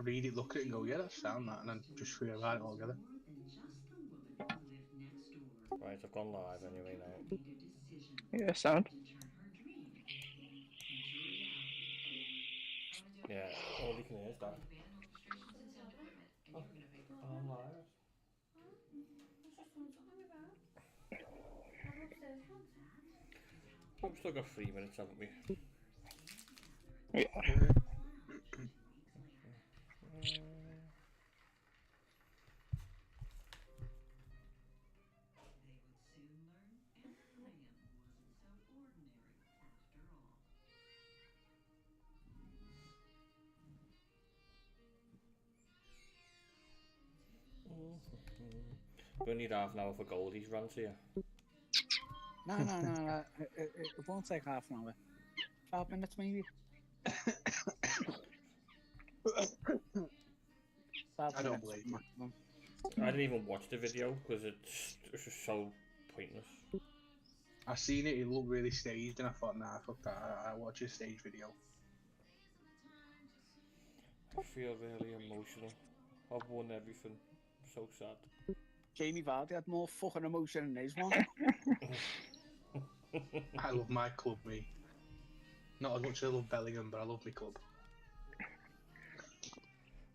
read it, look at it, and go, yeah, that's sound that, and then just forget about it altogether. Right, I've gone live anyway now. Yeah, sound. Yeah, all you can hear is that. Oh, I'm live. We've still got 3 minutes, haven't we? Yeah. We need half an hour for Goldie's rant here. No. It won't take half an hour. 5 minutes maybe. I don't believe you. Maximum. I didn't even watch the video because it's just so pointless. I seen it looked really staged, and I thought, nah, fuck that. I watch a stage video. I feel really emotional. I've won everything. So sad. Jamie Vardy had more fucking emotion in his one. I love my club, me. Not as much as I love Bellingham, but I love my club.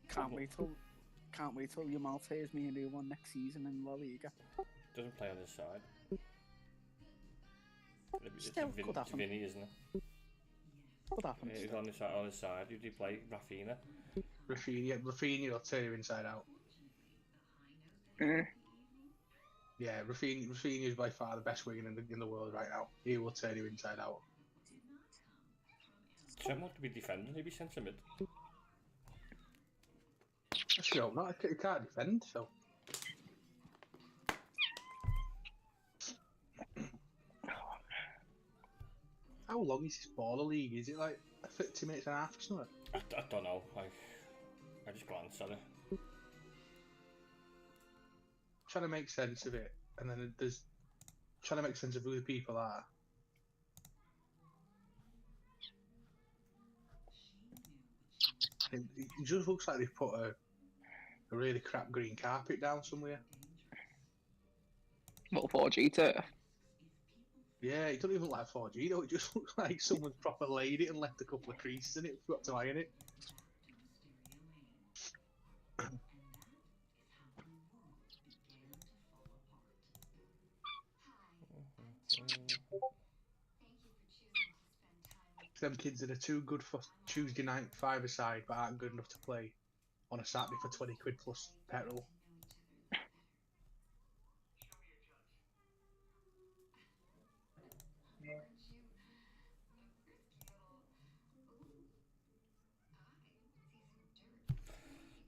Can't wait till your Maltese me a new one next season in La Liga. Doesn't play on his side. It's Still could happen. Vinny, isn't it? What happened? Yeah, he's on his side. Who did he play? Rafinha. Rafinha will turn you inside out. Yeah, Rafinha is by far the best winger in the world right now. He will turn you inside out. Trent wants to be defending. He'd be centre mid. Actually, no, not. He can't defend, so. How long is this baller league? Is it like 50 minutes and a half or something? I don't know. I just glanced at it. Trying to make sense of it, and then there's trying to make sense of who the people are. It just looks like they've put a really crap green carpet down somewhere. Well, 4G turf. Yeah, it doesn't even look like 4G though. It just looks like someone's proper laid it and left a couple of creases in it. Forgot to iron it. Them kids that are too good for Tuesday night five-a-side but aren't good enough to play on a Saturday for 20 quid plus petrol.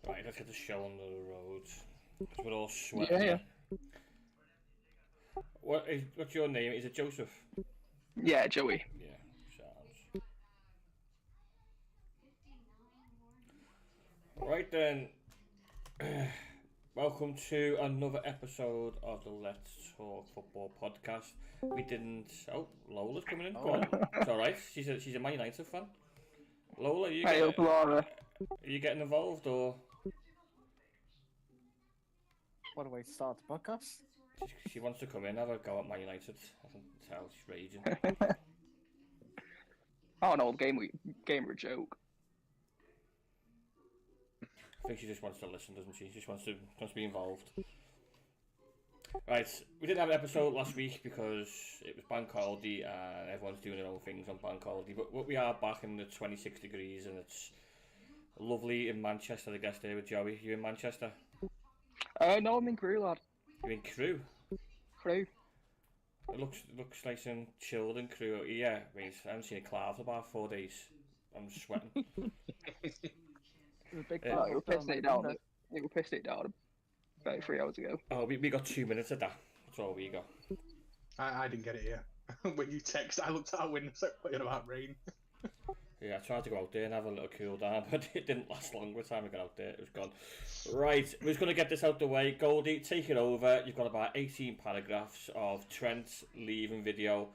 Right, let's get the show on the road. We're all sweating. Yeah. What's your name? Is it Joseph? Yeah, Joey. Yeah, sounds. Right then. Welcome to another episode of the Let's Talk Football podcast. We didn't. Oh, Lola's coming in. Go on. It's all right. She's a Man United fan. Lola, are you getting involved or? What a way to start the podcast. She wants to come in, have a go at Man United. I can tell she's raging. Oh no, game were a joke. I think she just wants to listen, doesn't she? She just wants to be involved. Right, we didn't have an episode last week because it was Bank Holiday and everyone's doing their own things on Bank Holiday. But we are back in the 26 degrees and it's lovely in Manchester, I guess, there with Joey. You in Manchester? No, I'm in Crewe, lad. You're in Crewe? Crewe. It looks nice and chilled in Crewe. Yeah, mate, I haven't seen a cloud for about 4 days. I'm sweating. It was a big Oh, you were pissing it down. You were pissing it down about 3 hours ago. Oh, we got 2 minutes of that. That's all we got. I didn't get it here. When you text, I looked out window, like, what about rain? Yeah, I tried to go out there and have a little cool down, but it didn't last long. By the time we got out there, it was gone. Right, we're just going to get this out the way. Goldie, take it over. You've got about 18 paragraphs of Trent leaving video.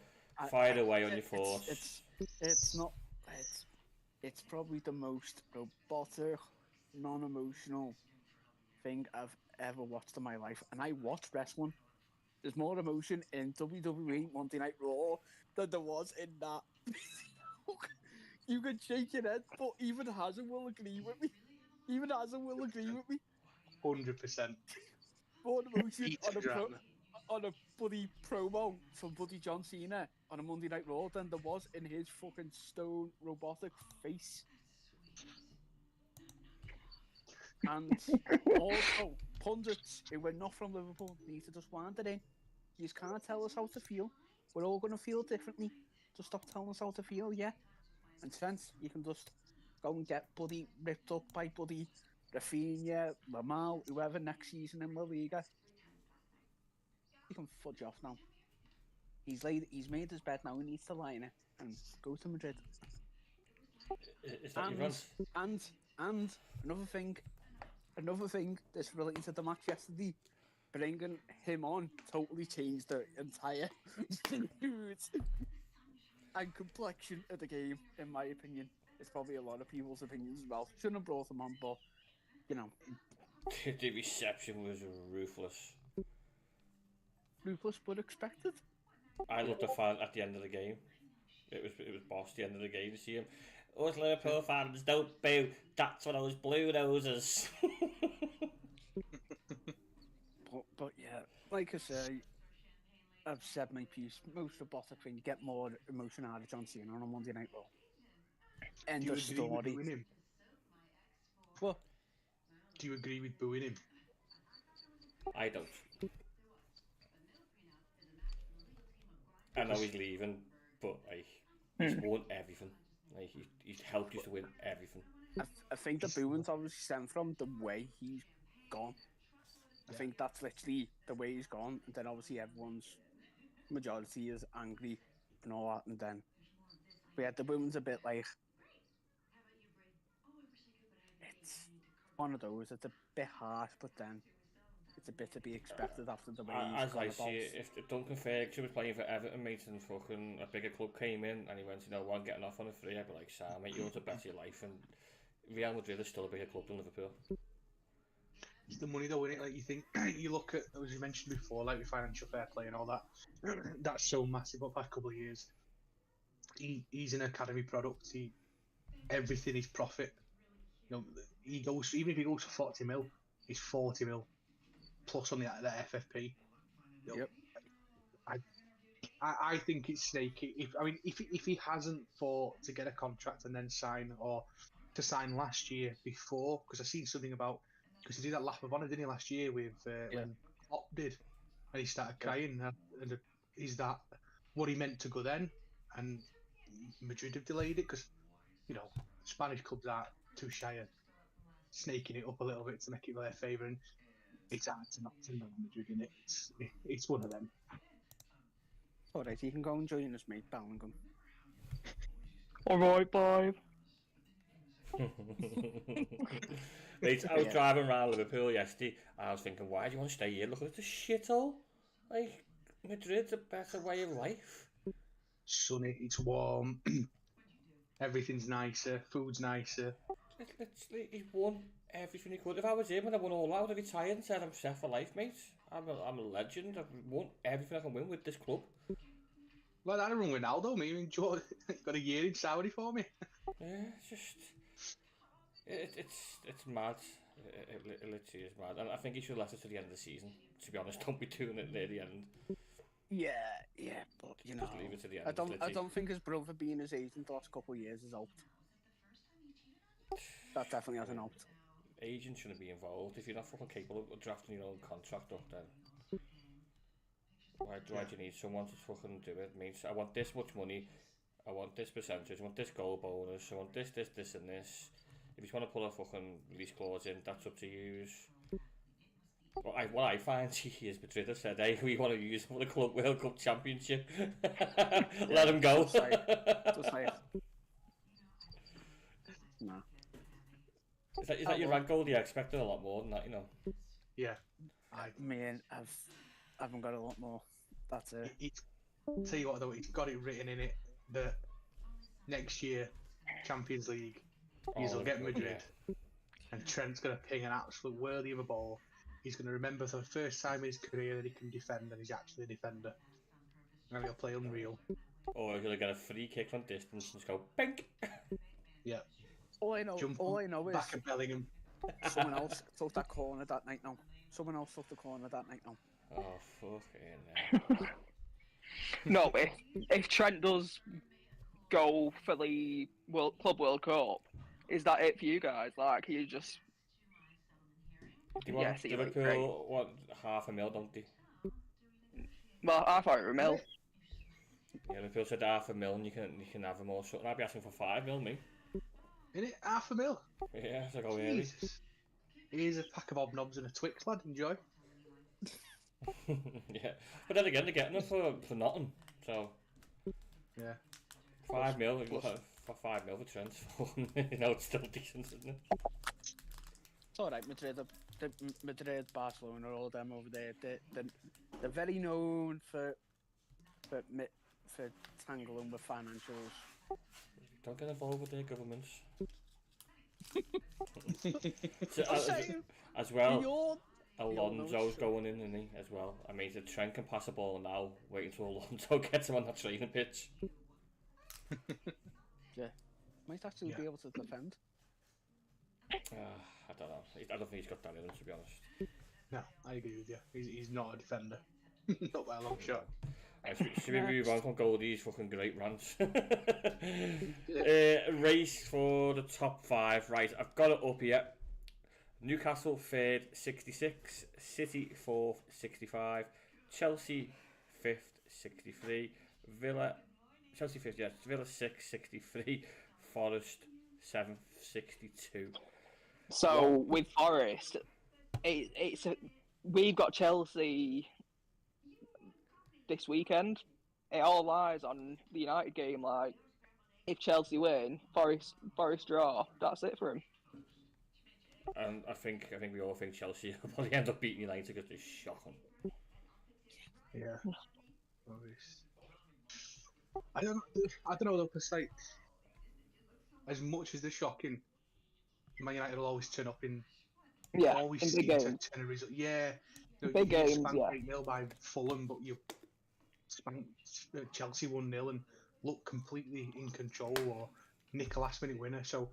Fire away on your thoughts. It's not. It's probably the most robotic, non-emotional thing I've ever watched in my life, and I watch wrestling. There's more emotion in WWE Monday Night Raw than there was in that. You can shake your head, but even Hazard will agree with me. Even Hazard will agree with me. 100%. More emotion Peter Grantner. on a bloody promo from bloody John Cena on a Monday Night Raw than there was in his fucking stone robotic face. And also, pundits who were not from Liverpool need to just wind it in. You just can't tell us how to feel. We're all going to feel differently. Just stop telling us how to feel, yeah? And Trent, you can just go and get bloody ripped up by bloody Rafinha, Lamal, whoever next season in La Liga. You can fudge off now. He's made his bed now, he needs to lie in it and go to Madrid. Is that your rant? And another thing that's relating to the match yesterday, bringing him on totally changed the entire mood and complexion of the game, in my opinion. It's probably a lot of people's opinions as well. Shouldn't have brought him on, but, you know. The reception was ruthless. Ruthless but expected. I loved the fan at the end of the game. It was boss the end of the game to see him. Us Liverpool fans don't boo. That's for those blue noses. but yeah, like I say, I've said my piece. Most robotic thing, you get more emotion out of John Cena on a Monday Night Raw. End Do you of agree story. with booing him? What? Do you agree with booing him? I don't. I know he's leaving, but like, he's won everything. Like he's helped you to win everything. I think the booing's obviously stemmed from the way he's gone. I think that's literally the way he's gone, and then obviously everyone's majority is angry and all that, and then but yeah, the booing's a bit like it's one of those. It's a bit harsh, but then it's a bit to be expected after the way he's As gone I about. see it, if Duncan Ferguson was playing for Everton, mate, and fucking a bigger club came in and he went, you know what, I'm getting off on a free, I'd be like, Sam, mate, you want to bet your life, and Real Madrid is still a bigger club than Liverpool. It's the money though, innit? Like you think, you look at, as you mentioned before, like with financial fair play and all that, that's so massive up past couple of years. He's an academy product. Everything is profit. You know, he goes, even if he goes for 40 mil, it's 40 mil plus on the FFP. You know, Yep. I think it's snaky. If he hasn't fought to get a contract and then sign, or to sign last year before, because I seen something about, because he did that lap of honour, didn't he, last year with when Klopp did, and he started crying. And is that what he meant to go then? And Madrid have delayed it because, you know, Spanish clubs aren't too shy of snaking it up a little bit to make it their favour, and it's hard to knock to Madrid, isn't it? It's one of them. Alright, you can go and join us, mate, Bellingham. Alright, bye. Mate, I was driving around Liverpool yesterday, and I was thinking, why do you want to stay here? Look at the shithole. Like, Madrid's a better way of life. Sunny, it's warm, everything's nicer, food's nicer. Literally, he won everything he could. If I was him and I won all out, I'd retire and said I'm set for life, mate. I'm a legend. I've won everything I can win with this club. Well, I don't run Ronaldo. Me and Joe got a year in Saudi for me. Yeah, it's just it's mad. It literally is mad. And I think he should have left it to the end of the season. To be honest, don't be doing it near the end. Yeah, but you know, Just leave it to the end. I don't think his brother being his agent the last couple of years has helped. That definitely hasn't helped. Agents shouldn't be involved. If you're not fucking capable of drafting your own contract up, then why do you need someone to fucking do it? Means I want this much money, I want this percentage, I want this goal bonus, I want this, and this. If you want to put a fucking release clause in, that's up to you. What I find is Madrid have said, hey, we want to use for the Club World Cup Championship. Let them go. Just say it. No. Is that your rank goal? Yeah, I expected a lot more than that, you know. Yeah. I mean, I haven't got a lot more. That's it. Tell you what though, it's got it written in it that next year, Champions League, you'll get Madrid. and Trent's going to ping an absolute whirly of a ball. He's going to remember for the first time in his career that he can defend, and he's actually a defender. And he'll play unreal. Or he's going to get a free kick from distance and just go, bink! Yeah. All I know is back at Bellingham. someone else took that corner that night now. Someone else took the corner that night now. Oh, fucking hell. No, if Trent does go for the Club World Cup, is that it for you guys? Like, you just... Do you want see you later, Liverpool want $500,000, don't they? Well, I thought it was Mill. Yeah, Liverpool said $500,000 and you can have them all shut. And I'd be asking for $5 million, me. Isn't it? $500,000? Yeah, it's like, oh, really? Jesus. Here's a pack of hobnobs and a Twix, lad. Enjoy. Yeah. But then again, they're getting them for nothing. So, Yeah. $5 million for $5 million for Trent. You know, it's still decent, isn't it? It's all right. Madrid, Barcelona, all them over there. They're very known for tangling with financials. Don't get involved with their governments. As well, Alonso's going in, isn't he, as well? I mean, the Trent can pass the ball now, wait until Alonso gets him on that training pitch. Yeah. Might actually be able to defend. I don't know. I don't think he's got that in him, to be honest. No, I agree with you. He's not a defender. Not by a long shot. Should we move on from Goldie's fucking great rants? Race for the top 5. Right, I've got it up here. Newcastle 3rd, 66. City 4th, 65. Chelsea 5th, 63. Chelsea 5th, yeah. Villa 6th, 63. Forest 7th, 62. So, with Forest, we've got Chelsea this weekend. It all lies on the United game. Like, if Chelsea win, Forest draw, that's it for him. And I think we all think Chelsea will probably end up beating United because they're shocking. Yeah. I don't know though, because like, as much as they're shocking, Man United will always turn up in. Always in seem big to games. turn a result. Yeah. Big games, spanked yeah. 8-0 by Fulham, but you spanked Chelsea 1-0 and look completely in control or nick a last minute winner. So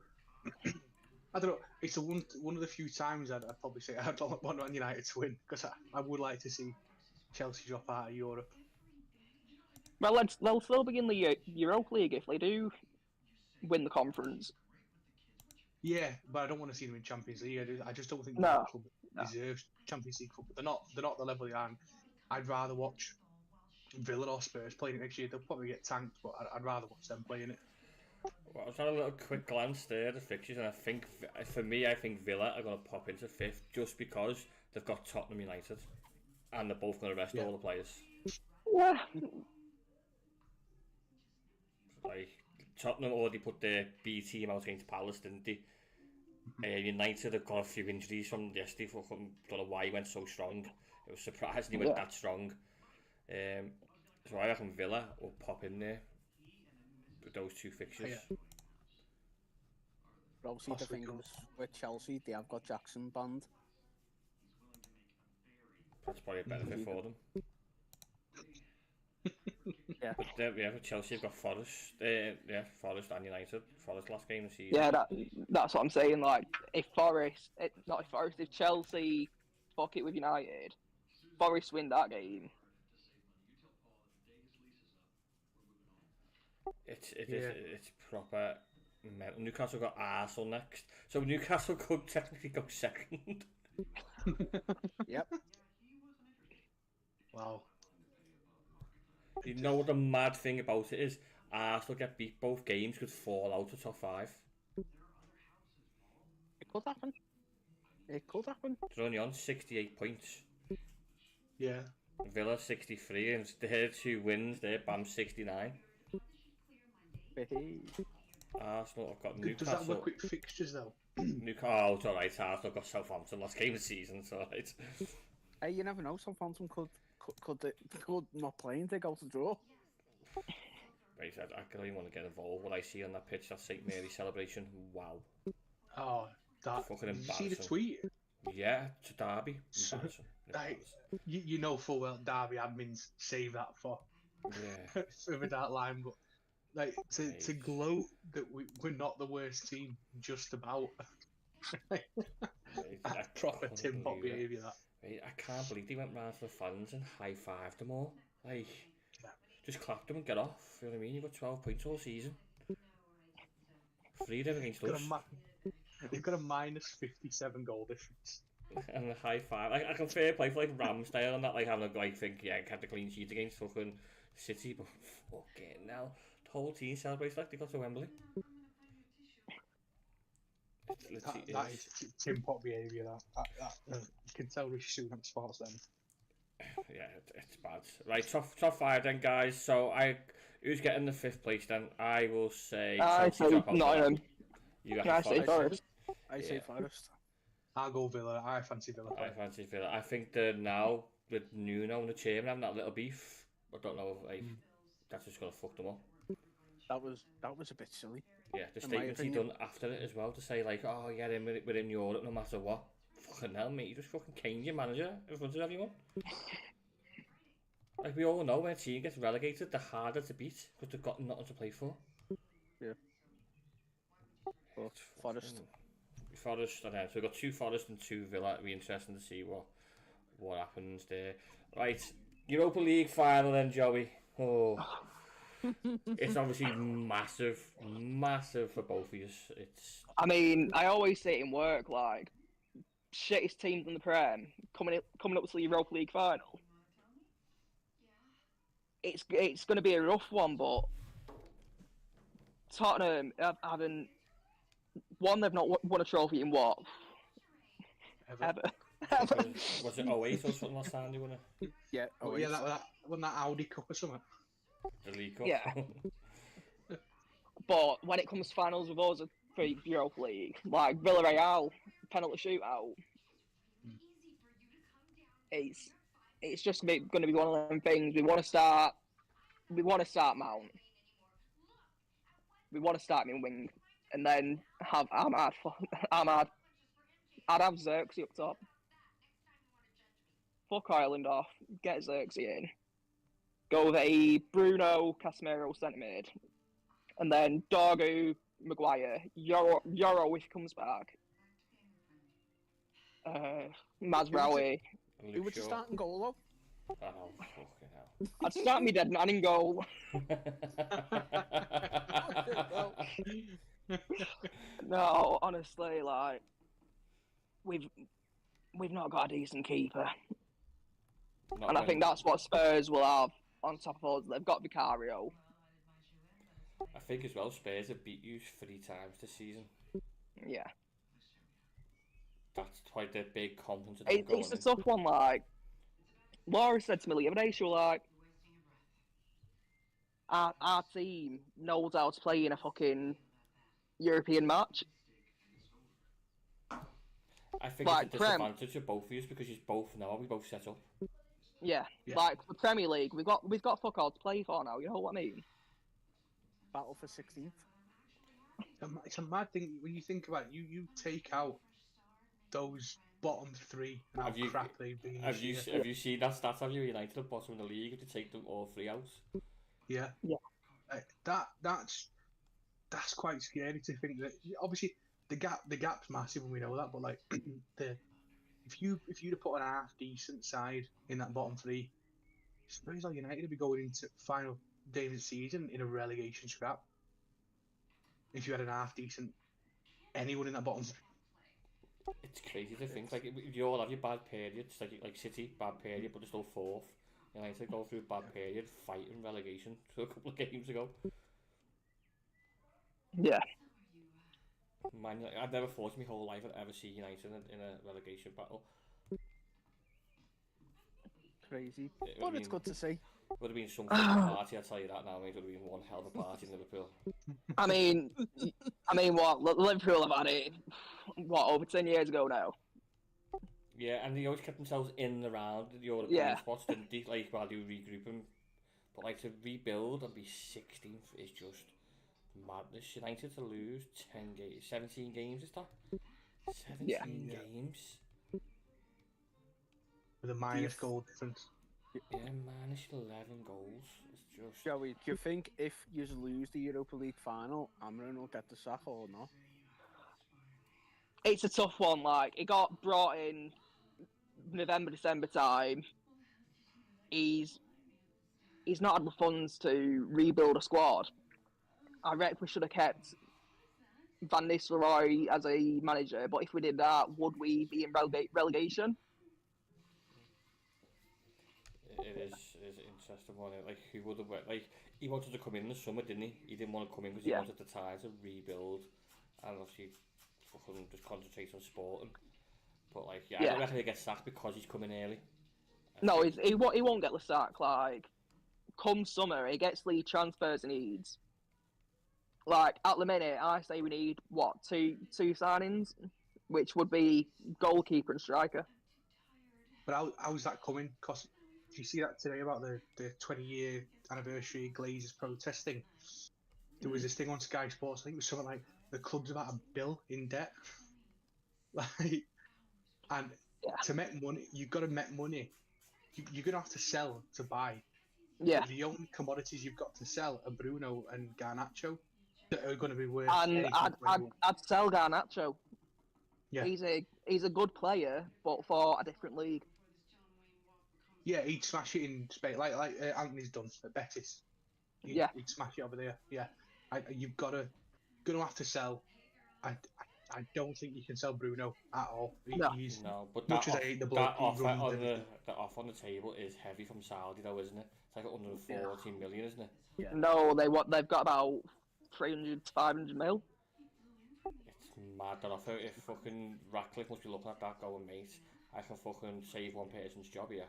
I don't know. It's one of the few times I'd probably say I don't want Man United to win, because I would like to see Chelsea drop out of Europe. Well, they'll still be in the Europa League if they do win the conference. Yeah, but I don't want to see them in Champions League. I just don't think No. the club deserves Champions League football. They're not the level they are. I'd rather watch Villa or Spurs playing it next year. They'll probably get tanked, but I'd rather watch them playing it. Well, I was had a little quick glance there at the fixtures, and I think Villa are going to pop into 5th just because they've got Tottenham United, and they're both going to rest all the players. Yeah. Like, Tottenham already put their B team out against Palace, didn't they? United have got a few injuries from yesterday. Don't know why he went so strong. It was surprising he went that strong. So I reckon Villa will pop in there with those 2 fixtures. But obviously the thing is, with Chelsea, they have got Jackson banned. That's probably a benefit for them. Yeah. But with Chelsea have got Forest. Forest and United. Forest last game of the season. Yeah, that's what I'm saying. Like, if Chelsea fuck it with United, Forest win that game. It's proper mental. Newcastle got Arsenal next, so Newcastle could technically go 2nd. Yep. Wow. You know what the mad thing about it is? Arsenal get beat both games, could fall out of top 5. It could happen. They're only on 68 points. Yeah. Villa 63, and their 2 wins, they're BAM 69. Arsenal have got Newcastle. Does that work with fixtures though? Newcastle, it's alright. Arsenal got Southampton last game of the season, it's alright. Hey, you never know. Southampton could not play and they go to draw. Right, I don't even want to get involved. What I see on that pitch, that St Mary's celebration, wow. Oh, That, Fucking did you see the embarrassing. tweet? Yeah, to Derby. So- Embarrassing. Like, you know full well Derby admins save that for Yeah. further down the line, but like to Right. gloat that we're not the worst team, just about. Right, That's proper couldn't Tim Pot believe it. behaviour. That. Right, I can't believe they went round to the fans and high-fived them all. Like, Yeah. just clap them and get off. You know what I mean? You've got 12 points all season. 3 of them against Got a us. they've got a minus 57 goal difference. And a high five. Like, I can fair play for like Ramsdale and that, like having a like think, yeah, kept the clean sheet against fucking City, but fucking now the whole team celebrates like they got to Wembley. That is Tim Pot behaviour. You can tell Rishi Sunak sports then. Yeah, it's bad. Right, top 5 then, guys. So who's getting the 5th place then? I will say. I Chelsea say drop out of that. Nottingham. You Can I got say Forest? I say Yeah. Forest. I'll go Villa. I fancy Villa. I fancy Villa. I think that now with Nuno and the chairman having that little beef, I don't know if like that's just gonna fuck them up. That was a bit silly. Yeah, the In my statements he opinion. done after it as well to say like, oh yeah, we're in Europe no matter what. Fucking hell, mate, you just fucking caned your manager in front of everyone. Like we all know when a team gets relegated, they're harder to beat because they've got nothing to play for. Yeah. But Forest. Forest, I know. So we've got 2 Forest and 2 Villa. It'll be interesting to see what happens there. Right, Europa League final then, Joey. Oh, it's obviously massive for both of you. It's I mean, I always say it in work, like, shittest teams in the Prem coming up to the Europa League final. It's going to be a rough one, but Tottenham haven't won. They've not won a trophy in what? Ever. was it 08 or something last time they won it? Yeah. Oh yeah, that won that Audi Cup or something. The League Cup. Yeah. But when it comes to finals with us for Europa League, like Villarreal penalty shootout, it's just going to be one of them things. We want to start Mount. We want to start in wing, and then have Ahmad. I'd have Xerxes up top. Fuck Ireland off. Get Xerxes in. Go with a Bruno Casemiro centre mid, and then Dorgu, Maguire, Euro if he comes back. Mazraoui. Who was the starting goal Oh, fucking hell. I'd start me dead man in goal. No, honestly, like we've not got a decent keeper, Not and I when- think that's what Spurs will have on top of us. They've got Vicario. I think as well Spurs have beat you 3 times this season. Yeah, That's quite a big confidence. of them it's a going in. tough one. Like Laura said to me the other day, she was like, "Our team knows how to play in a fucking European match." I think like, it's a Prem. disadvantage of both of you because you both know we both set up. Yeah, Yeah. like the Premier League, we've got fuck all to play for now. You know what I mean? Battle for 16th. It's a mad thing when you think about it. You take out those bottom 3 and how Have you- crap they've been. Have this you year. have you seen that stat? Have you United at bottom of the league if you take them all 3 out? Yeah. Yeah. That's quite scary to think that. Obviously, the gap's massive, and we know that. But like, if you'd have put an half decent side in that bottom 3, Spurs or United would be going into final day of the season in a relegation scrap. If you had an half decent anyone in that bottom. It's crazy to think like you all have your bad periods, like City bad period, but they're still 4th. United go through a bad period, fighting relegation a couple of games ago. Yeah. Man, I've never thought in my whole life I'd ever see United in a relegation battle. Crazy. It But would it's mean- good to see. Would have been some fucking party, I'll tell you that now, mate. It would have been one hell of a party in Liverpool. I mean, what? Liverpool have had it, what, over 10 years ago now? Yeah, and they always kept themselves in and around the European Yeah. spots, didn't they? Like, while they were regrouping. But, like, to rebuild and be 16th is just madness. United to lose 17 games, is that? 17 Yeah. games. with a you minus f- goal difference. Yeah, minus 11 goals. It's just. Joey, do you think if you lose the Europa League final, Amrin will get the sack or not? It's a tough one. Like, it got brought in November, December time. He's not had the funds to rebuild a squad. I reckon we should have kept Van Nistelrooy as a manager, but if we did that, would we be in relegation? It is an interesting one. Like, who would have like he wanted to come in the summer, didn't he? He didn't want to come in because he Yeah. wanted the tie to rebuild and obviously fucking just concentrate on sporting. But like, I Yeah. don't reckon he gets sacked because he's coming early. No, he won't get the sack. Like, come summer, he gets the transfers he needs. Like, at the minute, I say we need, what, two signings? Which would be goalkeeper and striker. But how's that coming? Because do you see that today about the 20-year anniversary Glazers protesting? There was this thing on Sky Sports. I think it was something like the club's about $1 billion in debt. Like, and Yeah. to make money, you've got to make money. You're gonna have to sell to buy. Yeah. But the only commodities you've got to sell are Bruno and Garnacho that are going to be worth. And anything I'd, to I'd, anyone. I'd sell Garnacho. Yeah. He's a good player, but for a different league. Yeah, he'd smash it in Spain, like Anthony's done at Betis. Yeah. He'd smash it over there. Yeah, you've gonna have to sell. I don't think you can sell Bruno at all. No. He's, No, but much that, as I hate the that bloke, he offer runs on everything. the offer on the table is heavy from Saudi though, isn't it? It's like 114 million, isn't it? Yeah. No, they've got about 300 to 500 mil. It's mad that offer. If fucking Ratcliffe must be looking at that going, mate, I can fucking save one person's job here.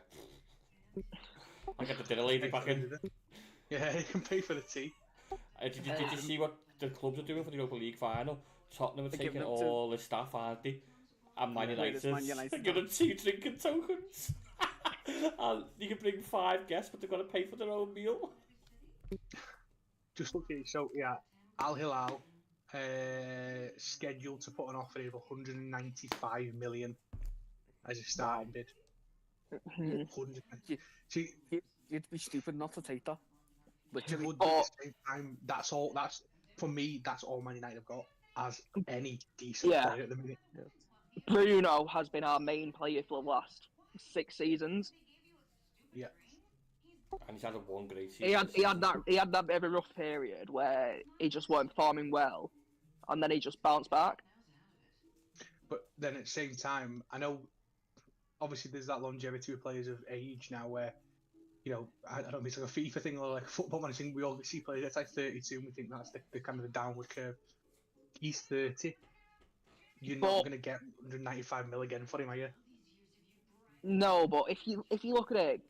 I get the dinner lady back in. Yeah, he can pay for the tea. Did you see what the clubs are doing for the Europa League final? Tottenham are They're taking giving up to- all the staff, aren't they? And Man Yeah, United, it's Man United they're giving them 2 drinking tokens. And you can bring 5 guests, but they've got to pay for their own meal. Just look at it. So yeah, Al Hilal scheduled to put an offer of 195 million as a starting bid. 100. See, You'd be stupid not to take that. Literally. but at the same time, that's all. That's for me. That's all Man United have got as any decent Yeah. player at the minute. Bruno has been our main player for the last 6 seasons. Yeah. And he's had a one great season. He had that bit of a rough period where he just weren't performing well, and then he just bounced back. But then at the same time, I know obviously there's that longevity with players of age now where, you know, I don't know if it's like a FIFA thing or like a football manager thing. We all see players that's like 32 and we think that's the kind of the downward curve. He's 30. You're not going to get 195 mil again for him, are you? No, but if you look at it,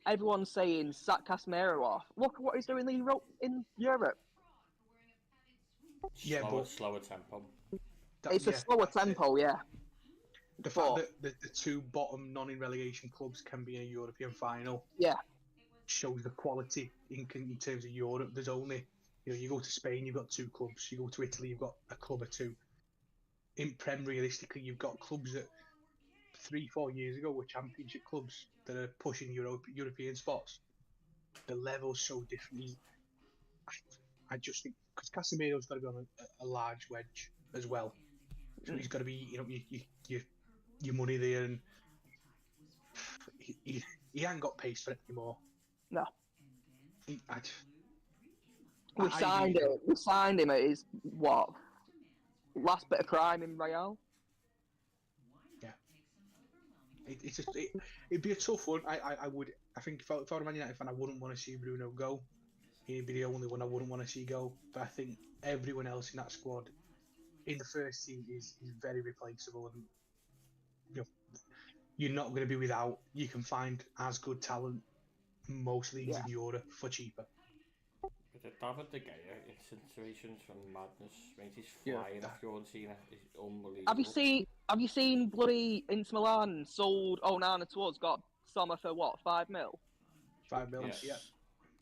everyone's saying sack Casemiro off. Look at what he's doing in Europe. Yeah, slower tempo. It's a slower tempo, yeah. The fact that the 2 bottom non-in relegation clubs can be in a European final, Yeah. shows the quality in terms of Europe. There's only, you know, you go to Spain, you've got 2 clubs. You go to Italy, you've got a club or 2. In Prem, realistically, you've got clubs that 3-4 years ago were championship clubs that are pushing European spots. The level's so different. I just think because Casemiro's got to be on a large wedge as well, so he's got to be, you know, your money there, and he ain't got pace for it anymore. No. We signed him at his last bit of prime in Real. It'd be a tough one. I think if I were a Man United fan, I wouldn't want to see Bruno go. He'd be the only one I wouldn't want to see go. But I think everyone else in that squad, in the first team, is very replaceable. And you know, you're not going to be without. You can find as good talent most leagues in Europe for cheaper. But David De Gea in situations from madness, mate, he's flying off Fiorentina. It's unbelievable. Have you seen bloody Inter Milan sold Onana towards got Sommer for what, 5 mil? 5 million, Yes.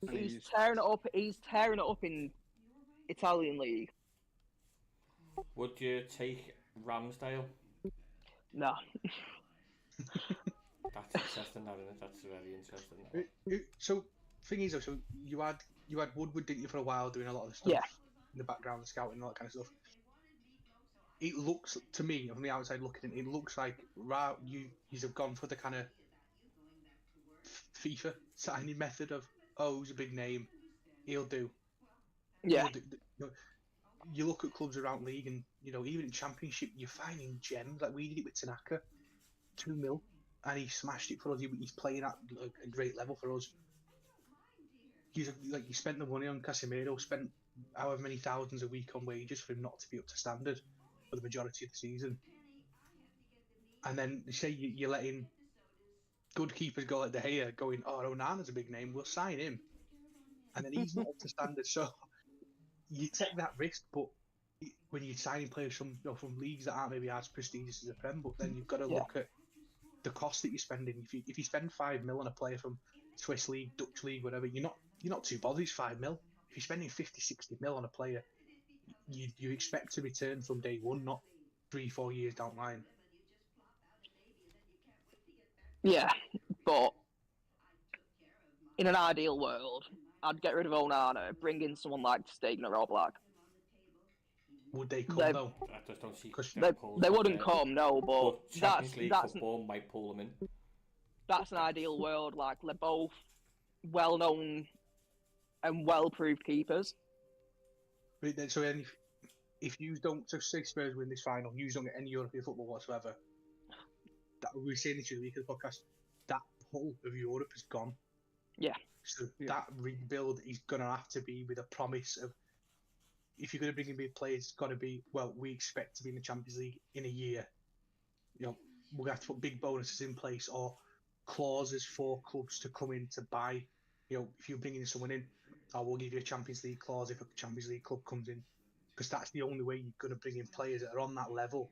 yeah. He's tearing it up. He's tearing it up in Italian league. Would you take Ramsdale No. That's interesting, that, isn't it? That's very interesting. That one. So, thing is, though, so you had Woodward, didn't you, for a while, doing a lot of the stuff Yeah. in the background, the scouting and all that kind of stuff. It looks to me, from the outside looking in, it looks like you have gone for the kind of FIFA signing method of, oh, who's a big name, he'll do. Yeah. He'll do. You look at clubs around league, and even in Championship, you're finding gems. Like we did it with Tanaka, 2 mil, and he smashed it for us. He's playing at a great level for us. You spent the money on Casemiro, spent however many thousands a week on wages for him not to be up to standard for the majority of the season. And then you say you're letting good keepers go like De Gea, going, oh, Onana's a big name, we'll sign him. And then he's not up to standard, so you take that risk. But when you're signing players from leagues that aren't maybe as prestigious as the Prem, but then you've got to look at the cost that you're spending. If you spend 5 mil on a player from Swiss league, Dutch league, whatever, you're not too bothered. It's 5 mil. If you're spending 50, 60 mil on a player, you expect to return from day one, not 3-4 years down the line. Yeah, but in an ideal world, I'd get rid of Onana, bring in someone like Stegen or Oblak. Would they come though? I just don't see. They wouldn't come, no. But Champions League football might pull them in. That's an ideal world. Like they're both well-known and well-proved keepers. So if you don't, so say Spurs win this final, you don't get any European football whatsoever. We were saying this in the week of the podcast. That whole of Europe is gone. Yeah. So that rebuild is going to have to be with a promise of, if you're going to bring in big players, it's got to be, well, we expect to be in the Champions League in a year. We're going to have to put big bonuses in place or clauses for clubs to come in to buy. If you're bringing someone in, we'll give you a Champions League clause if a Champions League club comes in. Because that's the only way you're going to bring in players that are on that level.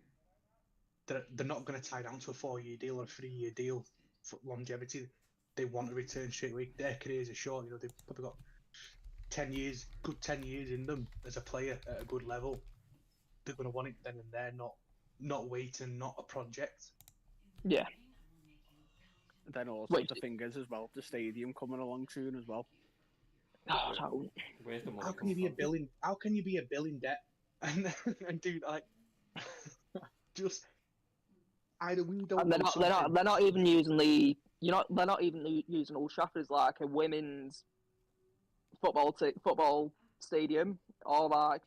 They're not going to tie down to a 4-year deal or a 3-year deal for longevity. They want to return straight away. Their careers are short. They've probably got 10 years in them as a player at a good level. They're going to want it then and there, not wait and not a project. Yeah. And then also the fingers as well. The stadium coming along soon as well. Oh, don't. Where's the money? How can you be a bill in debt and do like just either we don't. And they're not even using they're not even using Old Trafford as like a women's football stadium, or like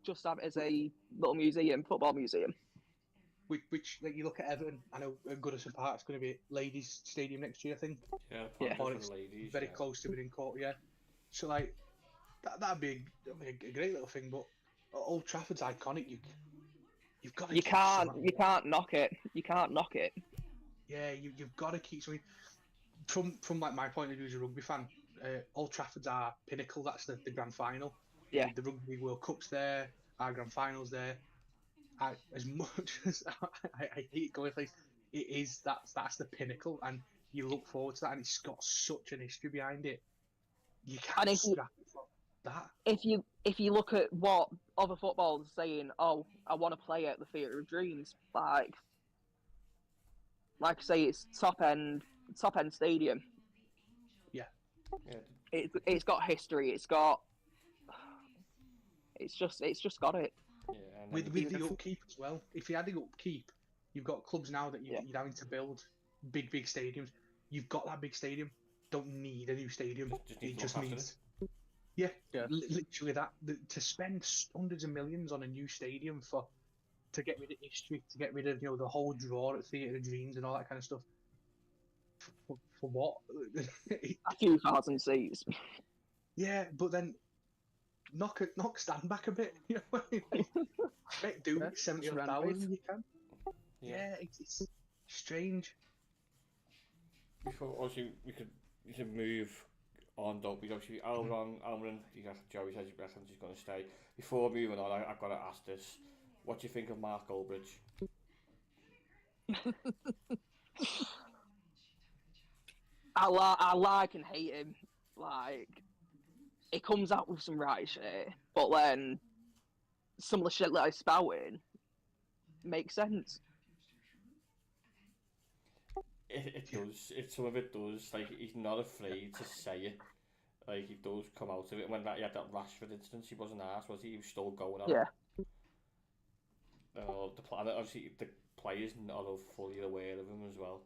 just have it as a little football museum. Which like you look at Everton, I know Goodison Park's going to be ladies' stadium next year, I think. Yeah, or it's ladies, very close to being caught. Yeah, so like that'd be a great little thing. But Old Trafford's iconic. You've got to. You can't knock it. You can't knock it. Yeah, you've got to keep something. From like my point of view as a rugby fan, Old Trafford's our pinnacle. That's the grand final. Yeah. The Rugby World Cup's there. Our grand final's there. As much as I hate going place, that's the pinnacle, and you look forward to that, and it's got such an history behind it. You can't scrap it for that. If you look at what other footballers are saying, oh, I want to play at the Theatre of Dreams, like I say, it's top end stadium. Yeah. It's got history. It's just got it. Yeah, with the upkeep as well. If you had the upkeep, you've got clubs now that you're having to build big stadiums. You've got that big stadium. Don't need a new stadium. It just needs. Yeah. Literally that. To spend hundreds of millions on a new stadium to get rid of history, to get rid of the whole draw at Theatre of Dreams and all that kind of stuff. For what? A few thousand seats. Yeah, but then knock stand back a bit. Make do 70,000 you can. Yeah, it's strange. Before, obviously, we could move on, though, because obviously Almiron, Joey says he reckons he's going to stay. Before moving on, I've got to ask this. What do you think of Mark Goldbridge? I like and hate him. Like, he comes out with some right shit, but then some of the shit that I spouting makes sense. it does. Some of it does. Like, he's not afraid to say it. Like, he does come out of it. When he had that Rashford instance, he wasn't arsed, was he? He was still going on. Yeah. Obviously, the players not fully aware of him as well.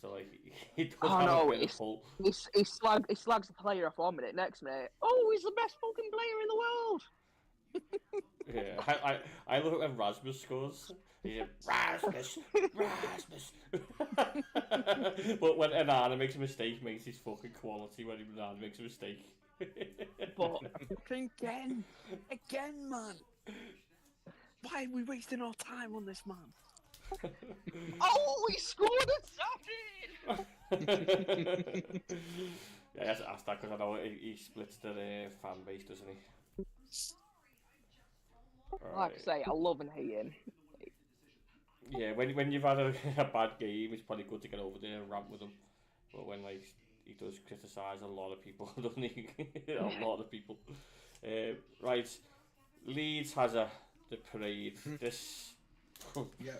So, like, he does Oh have no, a bit of pull. he slags the player off 1 minute. Next minute, oh, he's the best fucking player in the world. Yeah, I love it when Rasmus scores. He's like, Rasmus. But when Anana makes a mistake, makes his fucking quality when Anana makes a mistake. But Again, man. Why are we wasting our time on this man? oh, he scored a Saturday. Yeah, I have to ask that because I know he splits the fan base, doesn't he? Like I say, I love and hate him. Yeah, when you've had a bad game, it's probably good to get over there and rant with him. But when like he does criticise a lot of people, doesn't he? A lot of people. Right, Leeds has the parade. This Yeah.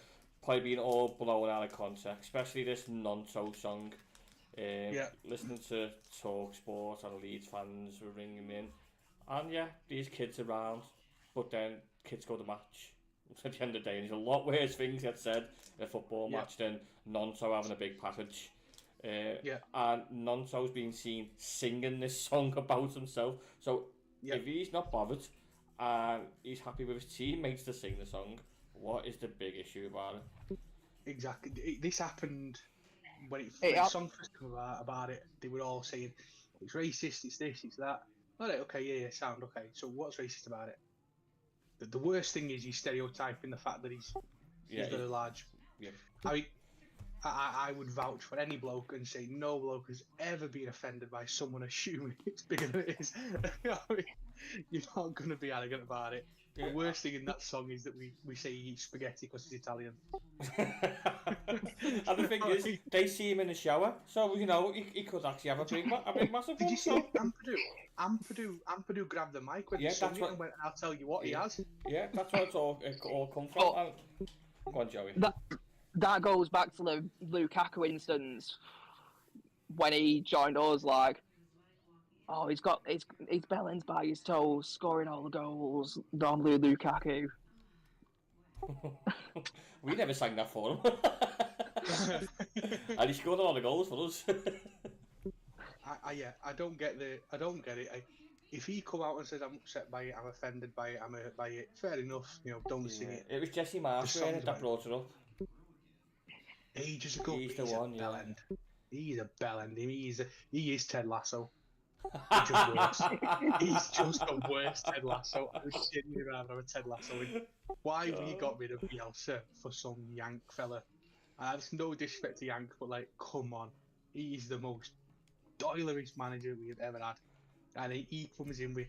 probably been all blown out of context, especially this Nonto song. Listening to Talk Sport and Leeds fans were ringing me in, and yeah, these kids around, but then kids go to match at the end of the day, and there's a lot worse things get said in a football match than Nonto having a big package. And Nonto's been seen singing this song about himself. So if he's not bothered and he's happy with his teammates to sing the song, what is the big issue about it? Exactly. This happened when Hey, the song first came about it. They were all saying it's racist, it's this, it's that. All right, okay, yeah, sound okay. So what's racist about it? The worst thing is he's stereotyping the fact that he's got a large. Yeah. I mean, I would vouch for any bloke and say no bloke has ever been offended by someone assuming it's bigger than it is. I mean, you're not going to be arrogant about it. The worst thing in that song is that we say he eats spaghetti because he's Italian. And the thing is, they see him in the shower, so you know he could actually have a big massive. Did you see Ampadu grabbed the mic when he sung it and went, "I'll tell you what he has." Yeah, that's where it all come from. Go on, Joey. That goes back to the Lukaku instance when he joined us. Like, oh, he's got his bellends by his toes, scoring all the goals. Normally Lukaku. We never sang that for him. And he scored a lot of goals for us. I don't get it. If he come out and says I'm upset by it, I'm offended by it, I'm hurt by it, fair enough. You know, don't sing it. It was Jesse Marsh that brought it up. Ages ago. He's the one, yeah. Bellend. He's a bellend. He is Ted Lasso. He's just worse. He's just the worst Ted Lasso. I would genuinely rather have a Ted Lasso. Why have you got rid of Bielsa for some Yank fella? There's no disrespect to Yank, but like, come on. He's the most doilerist manager we have ever had. And he comes in with,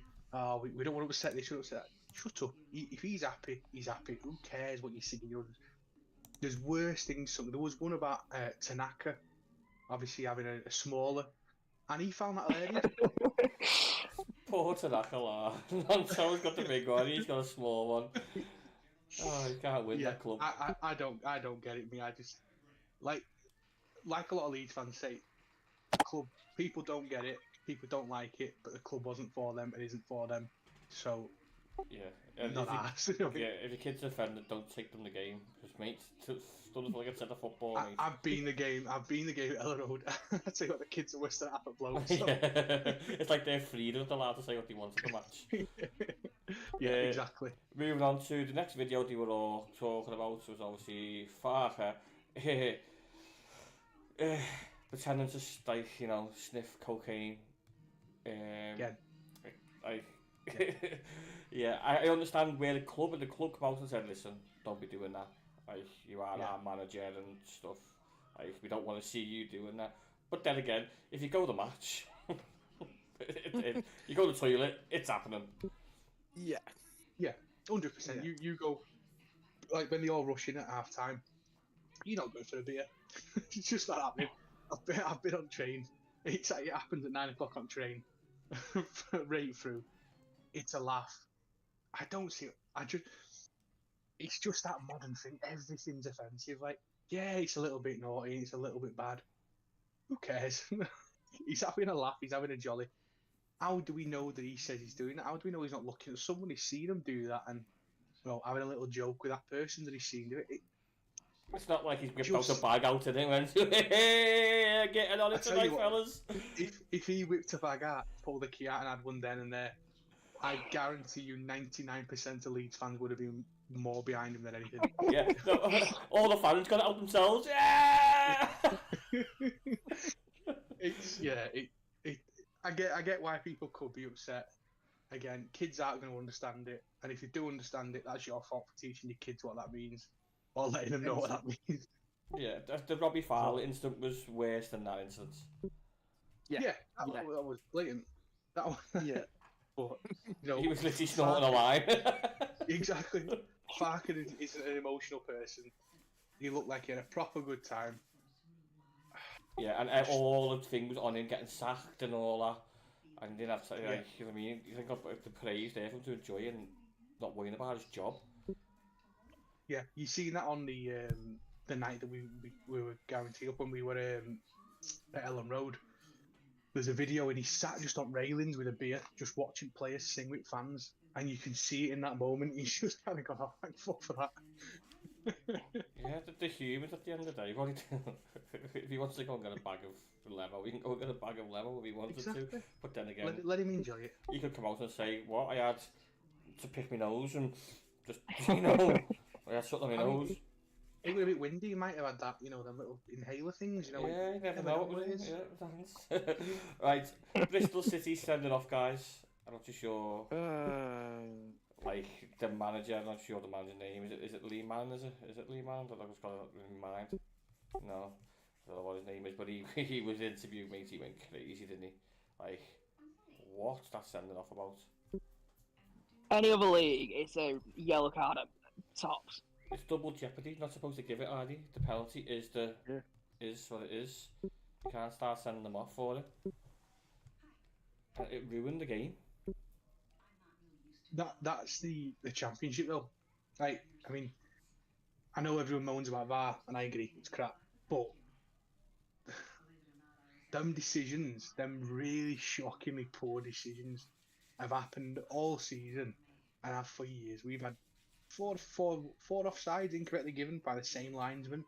we don't want to upset this, we don't upset that. Shut up. If he's happy, he's happy. Who cares what you're singing? There's worse things. There was one about Tanaka, obviously having a smaller, and he found that hilarious. Poor Tanaka, Nonto's got the big one, he's got a small one. Oh, he can't win that club. I don't get it. I just like a lot of Leeds fans say, club people don't get it, people don't like it, but the club wasn't for them, it isn't for them. So not ours. If your kid's offended, don't take them the game. Because mate, doesn't like a set of football. Mate. I've been the game at Ella Road. I tell you what, the kids are worse than half a bloke. So. It's like they're free, they're not allowed to say what they want at the match. Yeah, exactly. Moving on to the next video they were all talking about was obviously Farker pretending to sniff cocaine. Again. I understand where the club come out and said, listen, don't be doing that. Like, you are our manager and stuff. Like, we don't want to see you doing that. But then again, if you go to the match, you go to the toilet, it's happening. Yeah, 100%. You go, like when they all rush in at half time, you're not going for a beer. It's just not happening. I've been on train. It happens at 9 o'clock on train, right through. It's a laugh. I don't see it. It's just that modern thing. Everything's offensive. Like, yeah, it's a little bit naughty, it's a little bit bad. Who cares? He's having a laugh, he's having a jolly. How do we know that he says he's doing that? How do we know he's not looking at someone? He's seen him do that and having a little joke with that person that he's seen do it. It's not like he's whipped Just- out a bag out and then went, hey, getting on I it tell tonight, you what, fellas. If he whipped a bag out, pulled the key out, and had one then and there, I guarantee you 99% of Leeds fans would have been more behind him than anything. Yeah, no, all the fans got it out themselves. Yeah! I get why people could be upset. Again, kids aren't going to understand it, and if you do understand it, that's your fault for teaching your kids what that means, or letting them know what that means. Yeah, the Robbie Fowler incident was worse than that incident. That was blatant. That was, Yeah. but He was literally snorting a line. Exactly. Farker isn't an emotional person. He looked like he had a proper good time. Yeah, and all the things on him getting sacked and all that. And he didn't have to, like, you know what I mean? You think of the praise there for him to enjoy and not worrying about his job. Yeah, you seen that on the night that we were guaranteed up when we were at Ellen Road. There's a video and he sat just on railings with a beer, just watching players sing with fans, and you can see it in that moment. He's just kind of gone, "Oh, thank fuck for that." Yeah, the humans at the end of the day. If he wants to go and get a bag of Lemo, he can go and get a bag of Lemo if he wanted Exactly. to. But then again, Let him enjoy it. he could come out and say, "What I had to pick my nose and just I had something on my nose." It was a bit windy. He might have had that, them little inhaler things, Yeah, you never never know know what what it it is. is. Yeah, thanks. Right, Bristol City sending off, guys. I'm not too sure. Like the manager, I'm not sure the manager's name. Is it Lee Mann? Is it Lee Mann? I don't know what's got it in mind. No, I don't know what his name is, but he was interviewed, mate. He went crazy, didn't he? Like, what's that sending off about? Any other league, it's a yellow card at tops. It's double jeopardy. Not supposed to give it, are they? The penalty is is what it is. You can't start sending them off for it. And it ruined the game. That's the championship though. Like, I mean, I know everyone moans about VAR, and I agree, it's crap. But them decisions, them really shockingly poor decisions, have happened all season, and have for years. We've had four offsides incorrectly given by the same linesman.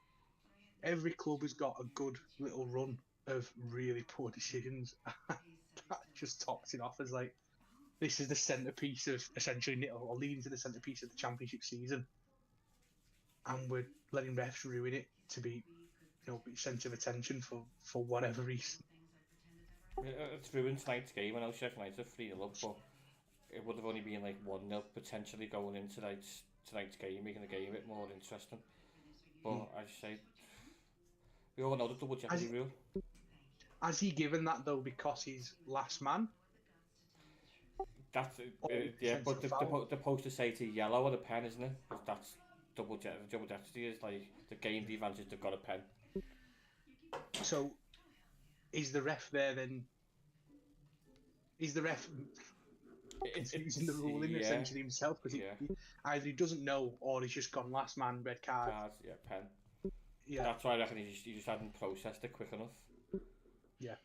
Every club has got a good little run of really poor decisions. That just tops it off as like, this is the centrepiece of essentially, or leading to the centrepiece of the championship season, and we're letting refs ruin it to be, centre of attention for whatever reason. It's ruined tonight's game. I know Sheffield United are 3-0 up, but it would have only been like 1-0 potentially going into tonight's game, making the game a bit more interesting. But I say, we all know the double jeopardy rule. Has he given that though because he's last man? That's yeah, but they're supposed to say to yellow on a pen, isn't it? Because that's double jeopardy is like the game the advantage they've got a pen. So, is the ref there then? Is the ref confusing the ruling essentially himself? Because either he doesn't know or he's just gone last man, red card. Yeah, pen. Yeah. That's why I reckon he just hadn't processed it quick enough. Yeah.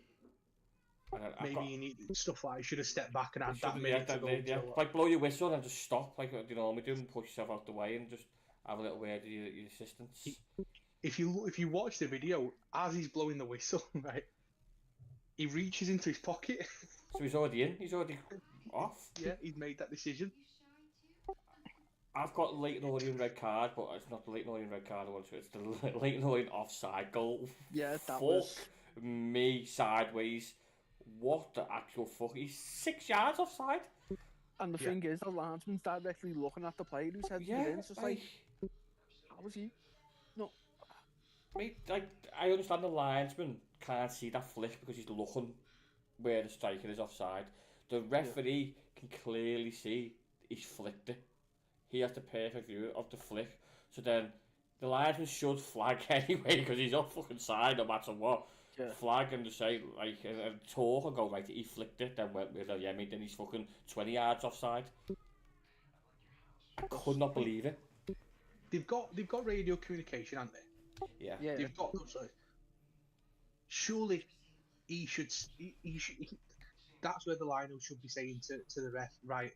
And Maybe you need stuff like, you should have stepped back and had that yeah, minute to go. like blow your whistle and just stop, like you normally do, and push yourself out the way and just have a little word with your assistants. If you watch the video, as he's blowing the whistle, right, he reaches into his pocket. So he's already in. He's already off. Yeah, he'd made that decision. I've got Leighton Orient red card, but it's not the Leighton Orient red card I want to. It's the Leighton Orient offside goal. Yeah, that fuck was me sideways. What the actual fuck? He's 6 yards offside. And the thing is, the linesman's directly looking at the player who's heading in. It's just like, how was he? No. Mate, like, I understand the linesman can't see that flick because he's looking where the striker is offside. The referee can clearly see he's flicked it. He has the perfect view of the flick. So then the linesman should flag anyway because he's off fucking side no matter what. Yeah. Flag and just say, like, a talk and go, right, he flicked it, then went with it, yeah, mate, then he's fucking 20 yards offside. I could not believe it. They've got radio communication, haven't they? Yeah. Yeah. They've got those. Surely, he should. That's where the line should be saying to the ref, right?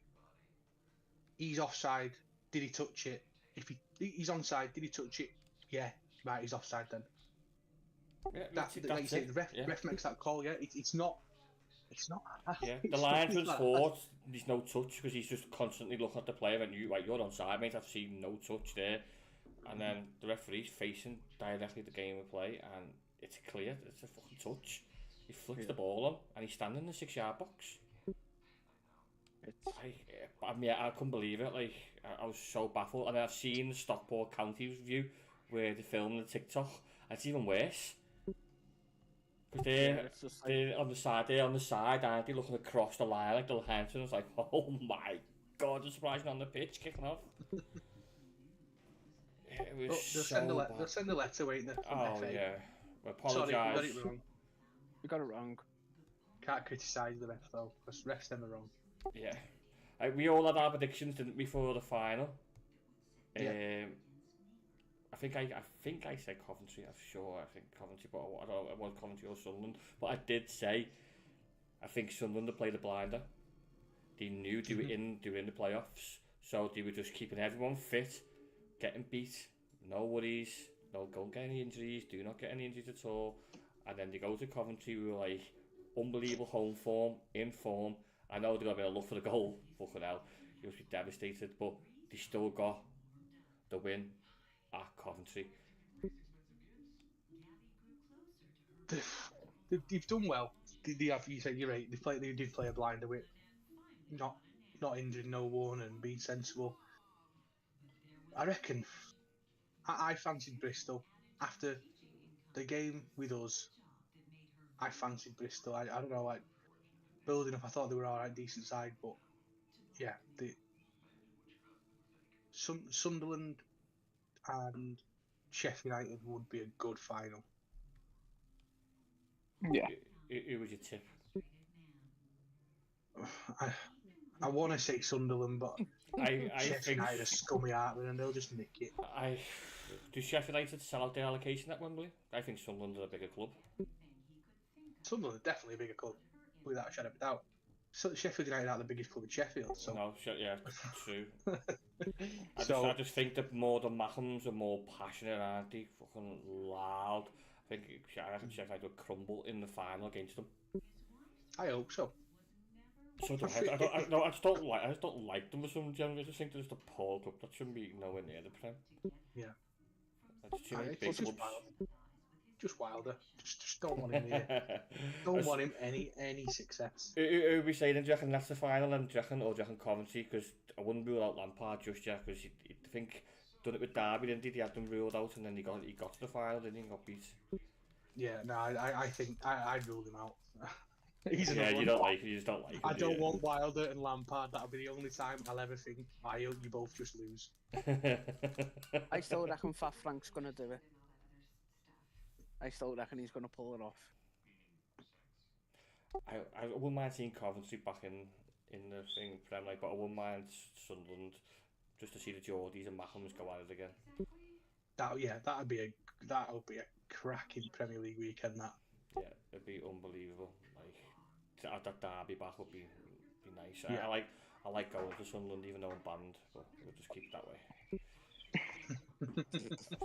He's offside. Did he touch it? If he's onside, did he touch it? Yeah, right. He's offside then. Yeah, Like you that's say, it. the ref Yeah. ref makes that call. Yeah, it's not. It's not. Yeah, it's the not linesman's like that. thought there's no touch because he's just constantly looking at the player and you're on side, mate. I've seen no touch there, and then the referee's facing directly the game of play, and it's clear it's a fucking touch. He flicks the ball on, and he's standing in the 6-yard box. I couldn't believe it. Like I was so baffled, and I've seen the Stockport County view where they filmed the TikTok. And it's even worse. Because they're on the side, aren't they, looking across the line like the linesman. It's like, oh my god, they're surprising on the pitch, kicking off. It was They'll send a letter, wait there. Oh FA. yeah, we Sorry, apologise. you got it wrong. You got it wrong. Can't criticise the ref though, because refs them are wrong. Yeah, we all had our predictions, didn't we, for the final? Yeah. I think I said Coventry. I'm sure I think Coventry, but I don't know. It was Coventry or Sunderland. But I did say I think Sunderland would play the blinder. They knew they were in the playoffs, so they were just keeping everyone fit, getting beat, no worries, don't get any injuries, do not get any injuries at all. And then they go to Coventry with like unbelievable home form, in form. I know they're gonna be able to look for the goal. Fucking hell, you must be devastated, but they still got the win at Coventry. They've done well. They have. You said you're right. They did play a blinder with not injured no one and being sensible. I reckon. I fancied Bristol after the game with us. I fancied Bristol. I don't know, like building up. I thought they were all right, decent side, but yeah, Sunderland and Sheffield United would be a good final. Yeah. Who was your tip? I want to say Sunderland, but I Sheffield think United are scummy Heartland and they'll just nick it. Do Sheffield United sell out their allocation at Wembley? I think Sunderland are a bigger club. Sunderland are definitely a bigger club, without a shadow of a doubt. So Sheffield United are the biggest club in Sheffield. So No, yeah, true. So- I just think that more the Mackhams are more passionate, aren't they? Fucking loud. I think Sheffield United would crumble in the final against them. I hope so. So I just don't like them for some reason. I just think they're just a poor club that shouldn't be nowhere near the Prem. Yeah. That's too many It's big just clubs. wild. Just Wilder. Just don't want him here. Don't want him any success. Who we saying? Do you reckon that's the final? And do you reckon Coventry? Because I wouldn't rule out Lampard just yet. Because I think done it with Derby, didn't he? He had them ruled out, and then he got to the final, didn't he? And got beat. Yeah, no, I think I'd rule him out. He's Yeah, another you one. don't like it. You just don't like it. I don't yeah. want Wilder and Lampard. That'll be the only time I'll ever think, I hope you both just lose. I still reckon Fat Frank's gonna do it. I still reckon he's gonna pull it off. I wouldn't mind seeing Coventry back in the thing Prem, like, but I wouldn't mind Sunderland just to see the Geordies and Mackhams go at it again. That'll be a cracking Premier League weekend. That. Yeah, it'd be unbelievable. Like to add that Derby back would be nice. Yeah. I like going to Sunderland even though I'm banned, but we'll just keep it that way.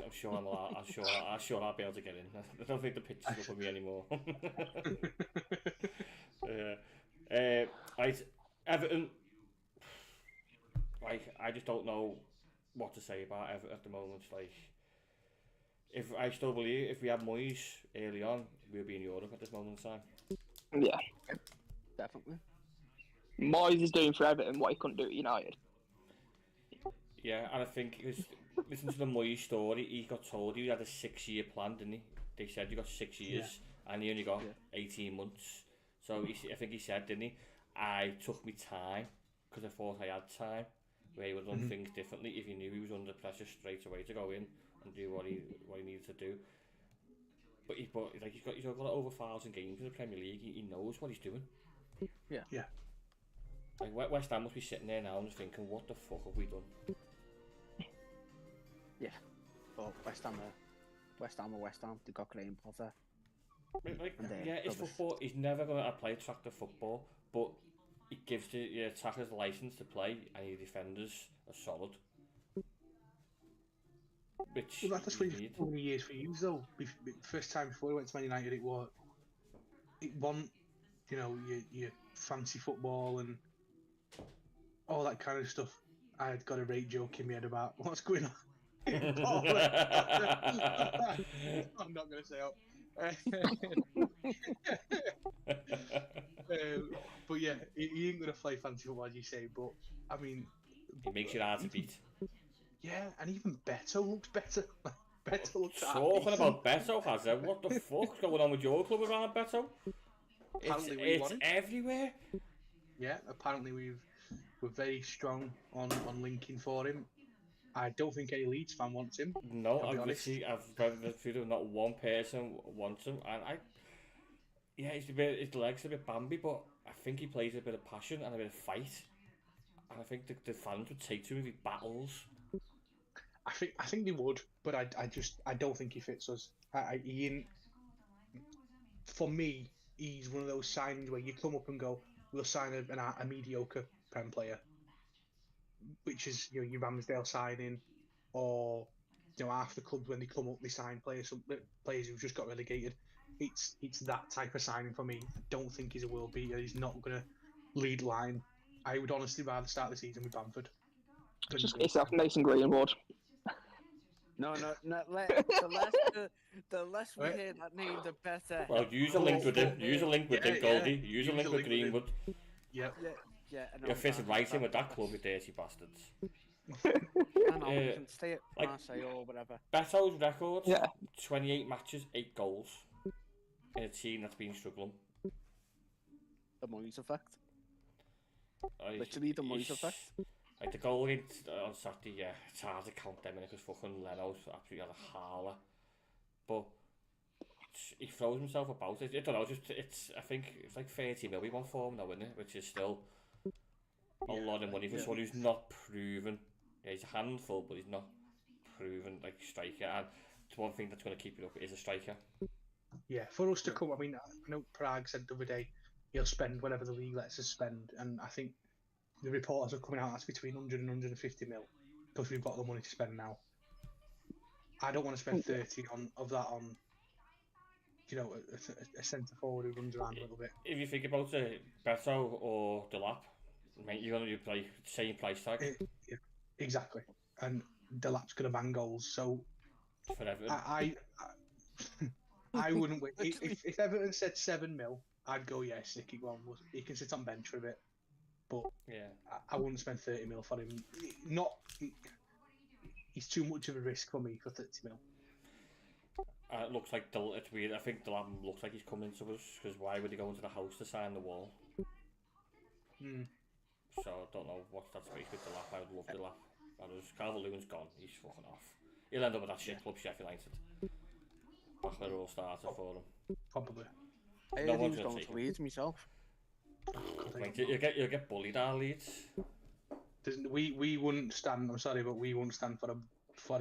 I'm sure I'll be able to get in. I don't think the pitch is up for me anymore. Right, Everton. Like, I just don't know what to say about Everton at the moment. Like, if I still believe if we had Moyes early on, we'll be in Europe at this moment in time. Yeah. Definitely. Moyes is doing for Everton what he couldn't do at United. Yeah, and I think listen to the Moyes story. He got told he had a 6-year plan, didn't he? They said you got 6 years, and he only got 18 months. So I think he said, didn't he? I took me time because I thought I had time. Where he would have done things differently if he knew he was under pressure straight away to go in and do what he needed to do. But he's got over 1,000 games in the Premier League. He knows what he's doing. Yeah. Like West Ham must be sitting there now and just thinking, what the fuck have we done? Yeah. But West Ham West Ham or West Ham. They got Graham Potter. Like, And yeah, it's rubbish. football. He's never going to play attractive football, but he gives the attackers the license to play, and your defenders are solid. Which Well, that's what you need. so many years for you though. First time before he went to Man United, it wasn't, you know, your fancy football and all that kind of stuff. I had got a great joke in my head about what's going on. I'm not going to say out. But yeah, he ain't going to play fancy football, as you say. But I mean, He makes it hard to beat. yeah, and even Beto looks better. Beto looks Talking about Beto, Hazard, what the fuck's going on with your club around Beto? Apparently we It's want him. everywhere. Yeah, apparently we're very strong on linking for him. I don't think any Leeds fan wants him. No, I'll be honest. I've read through not one person wants him, and his legs are a bit Bambi, but I think he plays a bit of passion and a bit of fight, and I think the fans would take to him if he battles. I think they would, but I don't think he fits us. He ain't, for me, he's one of those signings where you come up and go, we'll sign a mediocre Prem player, which is, you know, your Ramsdale signing, or, you know, half the clubs when they come up they sign players who've just got relegated. It's that type of signing for me. I don't think he's a world beater. He's not going to lead line. I would honestly rather start the season with Bamford. Just get yourself Mason Greenwood. No. The less we Right. hear that name, the better. Well, use a link with him. Use a link with him, Yeah, Goldie. yeah. Use a link with Greenwood. Yep. Yeah. I know You're fitting exactly right in with that that's- club, you dirty bastards. I know, Uh, we can stay at like- Marseille or whatever. Beto's record: Yeah. 28 matches, 8 goals in a team that's been struggling. The Moyes effect. Like, Literally the Moyes he's- effect. Like the goal against on Saturday, yeah, it's hard to count them in because fucking Leno's absolutely had a howler. But he throws himself about. I don't know, I think it's like 30 mil we want for him now, isn't it? Which is still a lot of money for someone who's not proven. Yeah, he's a handful, but he's not proven like striker. And it's one thing that's going to keep it up is a striker. Yeah, for us to come, I mean, I know Prague said the other day he'll spend whatever the league lets us spend, and I think the reports are coming out that's between 100 and 150 mil because we've got the money to spend now. I don't want to spend 30 of that on, you know, a centre forward who runs around a little bit. If you think about it, Beto or Delap, mate, you're going to be like same price tag Yeah, exactly. And Delap's going to bang goals, so forever. I wouldn't wait. If Everton said 7 mil, I'd go, yeah, stick it on. He can sit on bench for a bit. But Yeah. I wouldn't spend 30 mil for him. He's too much of a risk for me for 30 mil. It looks like it's weird. I think Delap looks like he's coming to us because why would he go into the house to sign the wall? So I don't know what's that space with Delap. I would love Delap. Calvert-Lewin's gone. He's fucking off. He'll end up with that shit club, Sheffield United. Back where it all started for him. Probably. I No heard he one's was gonna going take to him. Leeds myself. Mate, you'll get bullied at Leeds. We wouldn't stand. I'm sorry, but we won't stand for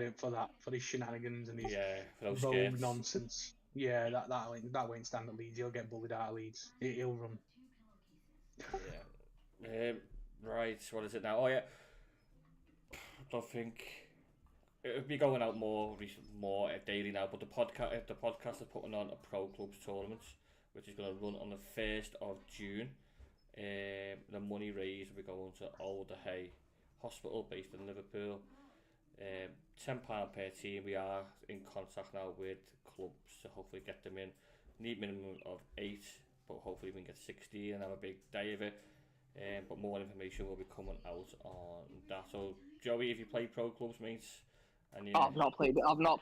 his shenanigans and his Yeah, for those rogue skirts. nonsense. Yeah, that won't stand at Leeds. He'll get bullied out of Leeds. He'll run. Yeah. Right, what is it now? Oh yeah. I don't think it'll be going out more daily now. But the podcast is putting on a Pro Clubs tournament, which is going to run on the 1st of June. The money raised will be going to Alder Hay Hospital based in Liverpool. £10 per team. We are in contact now with clubs to hopefully get them in. Need minimum of 8, but hopefully we can get 16 and have a big day of it. But more information will be coming out on that. So Joey, if you play pro clubs, mates, and you, I've not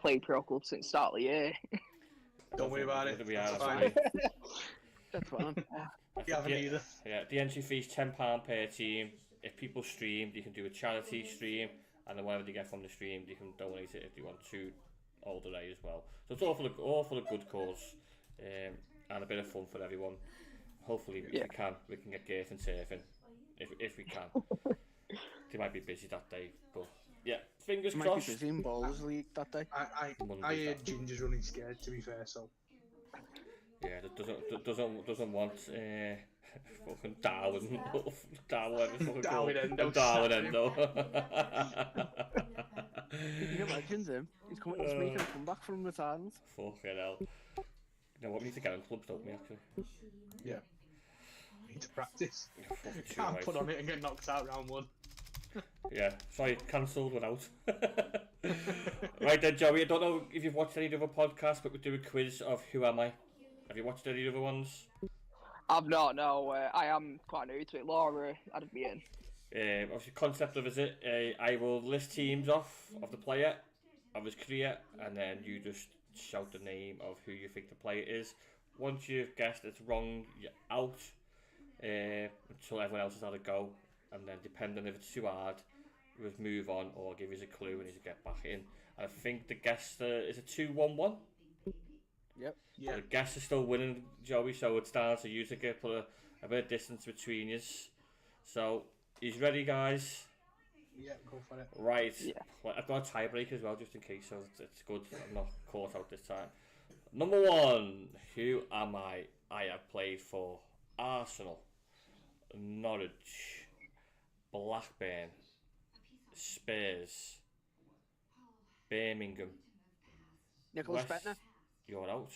played pro club since start of the year. Don't worry about it. We are, It's that's fine. fine. That's fine. You haven't either. Yeah, the entry fee's £10 per team. If people stream, you can do a charity stream, and then whatever they get from the stream, you can donate it if you want to Alder Day as well. So it's all for the good cause, and a bit of fun for everyone. Hopefully, if we can get Gareth and surfing, if we can. They might be busy that day, but yeah. fingers Might be crossed. busy in Bowls League that day. I Monday's heard that. Ginger's running scared. To be fair, so Yeah, that doesn't want fucking Darwin, Darwin, Darwin Endo. Darwin Endo. Can you imagine him? He's making a comeback from retirement. Fucking hell. You know what? We need to get in clubs, don't we? Actually. yeah, need to practice. Fucking too Can't right. put on it and get knocked out round one. Yeah, sorry, cancelled without. Right then, Joey, I don't know if you've watched any other podcasts, but we do a quiz of Who Am I? Have you watched any other ones? I've not, no. I am quite new to it. Laura, added me in. Obviously, concept of it, I will list teams off of the player, of his career, and then you just shout the name of who you think the player is. Once you've guessed it's wrong, you're out until everyone else has had a go, and then depending if it's too hard, we'll move on or give you a clue and you get back in. I think the guess is a 2-1-1. Yep. Yeah, The guess is still winning, Joey, so it's down to you to put a bit of distance between you. So, he's ready, guys. yeah, go for it. Right. Yeah. Well, I've got a tiebreak as well, just in case, so it's good. I'm not caught out this time. Number 1, who am I? I have played for Arsenal, Norwich, Blackburn, Spurs, Birmingham. Nicholas West- Bettner. You're out.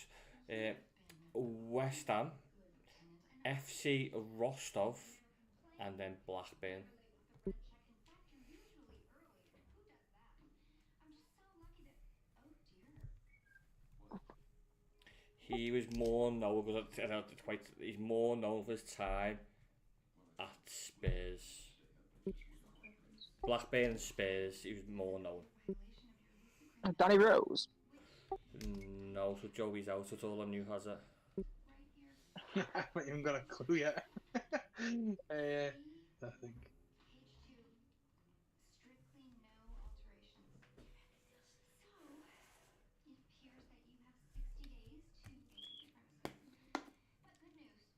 West Ham, FC Rostov, and then Blackburn. He was more known because he's more known for his time at Spurs. Blackburn and Spurs, he was more known. Danny Rose. No, so Joey's out, so it's all on you, has it? I haven't even got a clue yet. I think.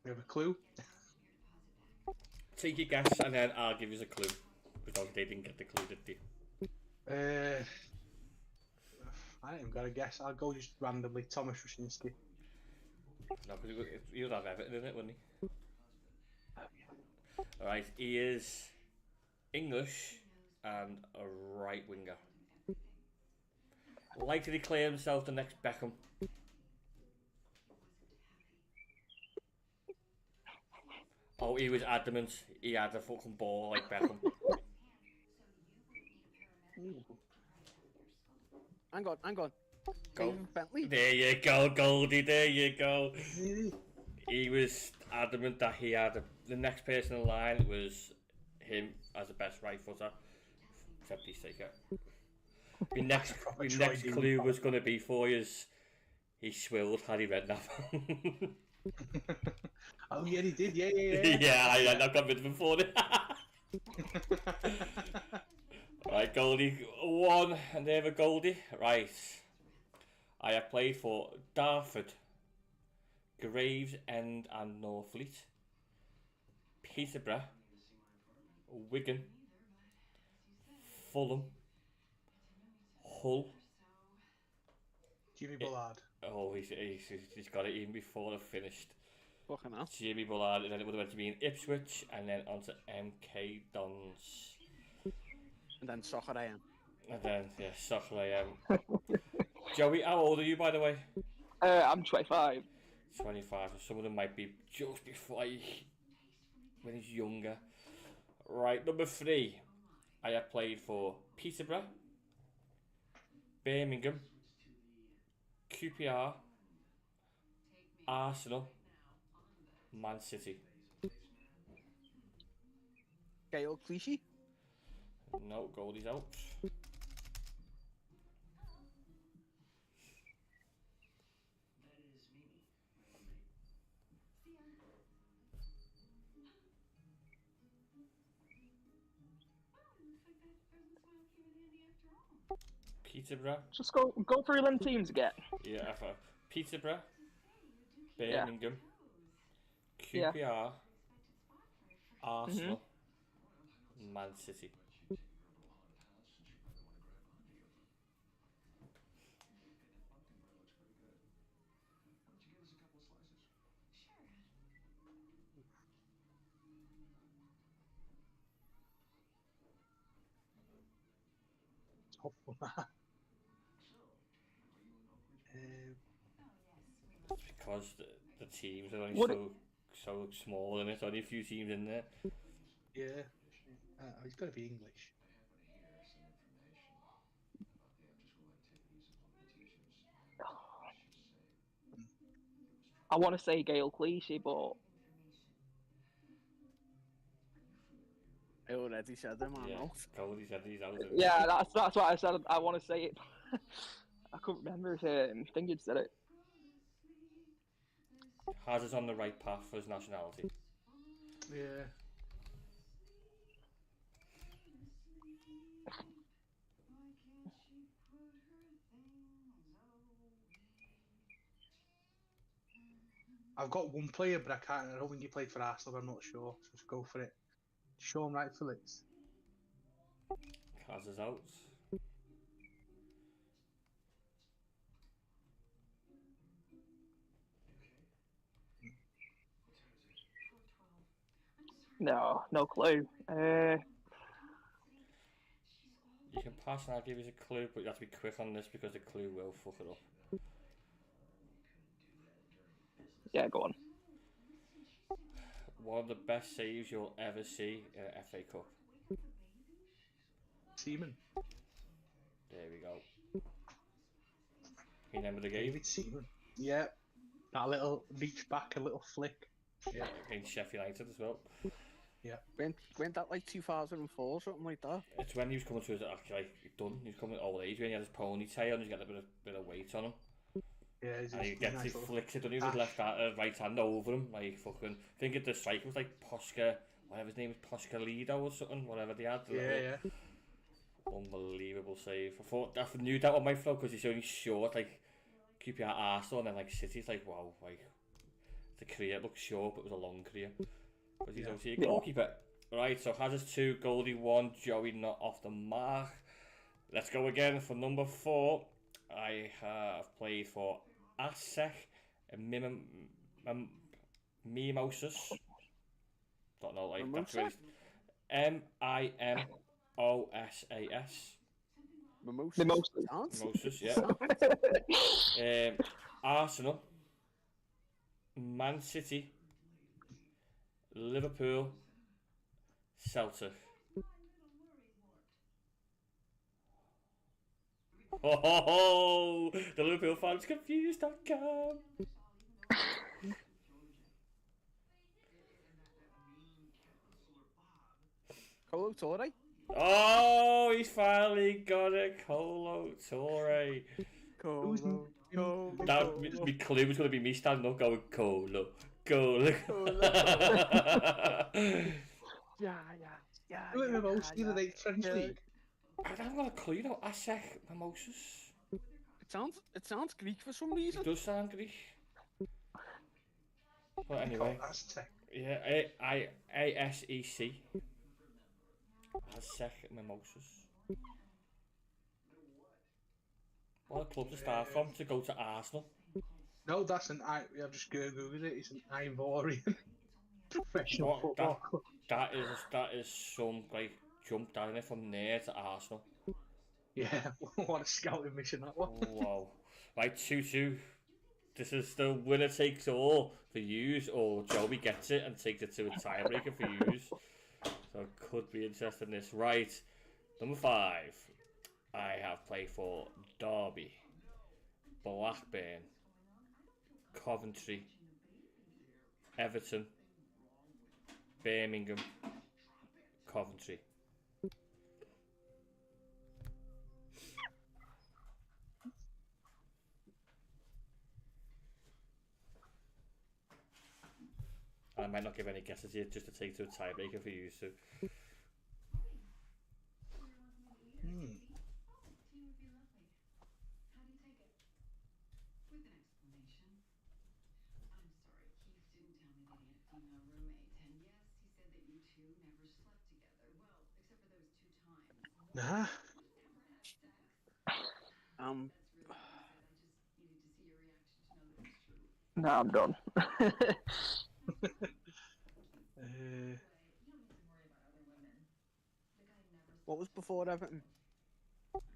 We have a clue. Take your guess and then I'll give you a clue. Because they didn't get the clue, did they? I ain't even got a guess. I'll go just randomly. Thomas Roshinski. No, because he'll have Everton in it, wouldn't he? Alright, he is English and a right winger. Like to declare himself the next Beckham. Oh, he was adamant. He had a fucking ball like Beckham. Hang on. Go. David Bentley. There you go, Goldie. There you go. He was adamant that he had the next person in line was him as the best right footer. Except he's taken. My next clue was going to be for you. He swilled Harry Redknapp. Oh yeah, he did. Yeah. Yeah, I've got rid of him for it. Right, Goldie 1, and there we Goldie. Right, I have played for Dartford, Gravesend and Northfleet, Peterborough, Wigan, Fulham, Hull. Jimmy Bullard. Oh, he's got it even before I finished. Fucking hell. Jimmy Bullard, and then it would have went to be in Ipswich, and then on to MK Dons. And then Soccer AM. And then, yeah, Soccer AM. Joey, how old are you, by the way? I'm 25. 25, so some of them might be just before when he's younger. Right, number 3. I have played for Peterborough, Birmingham, QPR, Arsenal, Man City. Gail Clichy. No, Goldie's out. Peterborough. Just go through them teams again. Yeah, Peterborough, Birmingham, Yeah. QPR, Arsenal, Man City. tough one. Because the teams are only Would so small, and it's only a few teams in there. Yeah. He's got to be English. I want to say Gail Clichy, but I already said them, I Yeah, know. Cody said he's out. yeah, that's what I said. I want to say it. I couldn't remember if I think you'd said it. Has us on the right path for his nationality. Yeah. I've got one player, but I don't think he played for Arsenal. I'm not sure. So let's go for it. Sean Wright Phillips. Has us out. No clue. You can pass and I'll give you a clue, but you have to be quick on this because the clue will fuck it up. Yeah, go on. One of the best saves you'll ever see in an FA Cup. Seaman. There we go. You remember the game? David Seaman. Yeah. That little reach back, a little flick. Yeah, against Sheffield United as well. Went that like 2004, something like that. It's when he was coming to his actually done. He was coming old age when he had his ponytail and he's got a bit of weight on him. Yeah, And he gets nice he little- flicks it, doesn't he, with his left right hand over him, like fucking. I think the striker was like Poshka, whatever his name was, Poshka Lido or something, whatever they had. Yeah. Unbelievable save. I knew that one might flow because he's only short, like keep your Arsenal and then like City's like wow, like the career looks short, but it was a long career because he's obviously a goalkeeper. Right, so Hazard's 2, Goldie 1, Joey not off the mark. Let's go again for number 4. I have played for ASEC and Mimosas. Don't know, like that's really MIMOSAS. Mimosas. Mimosas, yeah. Arsenal, Man City, Liverpool, Celtic. Oh, the Liverpool fans confused.com. Colo Torre. Oh, he's finally got it, Colo Torre. That my clue was going to be me standing up going Colo. Yeah. Who are most the other day French league? I haven't got a clue, you know. ASEC Mimosas. It sounds Greek for some reason. It does sound Greek. But anyway, Aztec. yeah, ASEC. ASEC Mimosas. What a club to start from to go to Arsenal. No, that's an I've just googled it. It's an Ivorian professional What, football club. that is some like jump down it from there to Arsenal. Yeah, what a scouting mission that was. Wow. Right, 2-2. This is the winner takes all for yous, or Joey gets it and takes it to a tiebreaker for yous. So it could be interesting this. Right, number 5. I have played for Derby, Blackburn, Coventry, Everton, Birmingham, Coventry. I might not give any guesses here just to take to a tiebreaker for you, so. Nah. Nah, I'm done. What was before Everton?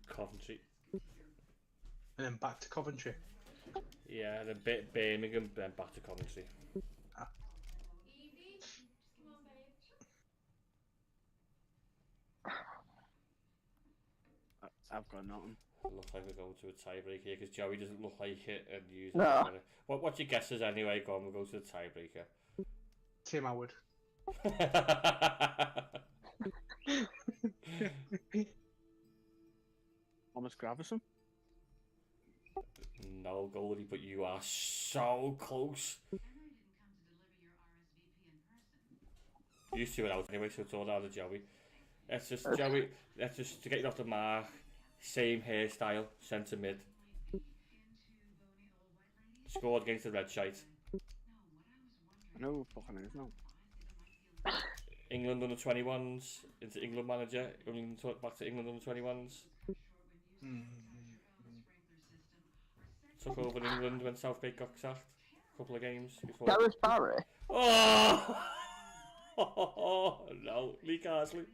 Coventry. And then back to Coventry. Yeah, then Birmingham, then back to Coventry. I've got nothing. Looks like we're going to a tiebreaker here because Joey doesn't look like it and you. No. What's your guesses anyway? Go on, we'll go to the tiebreaker. Tim Howard. Thomas Gravison. No, goalie, but you are so close. You two are out anyway, so it's all down to Joey. Let's just Joey. Let's just to get you off the mark. Same hairstyle, centre mid. Scored against the red shite. I know who fucking is now. England under 21s into England manager. Back to England under 21s. Took over England when Southgate got sacked. A couple of games before. Gareth Barry. Oh! No, Lee Carsley.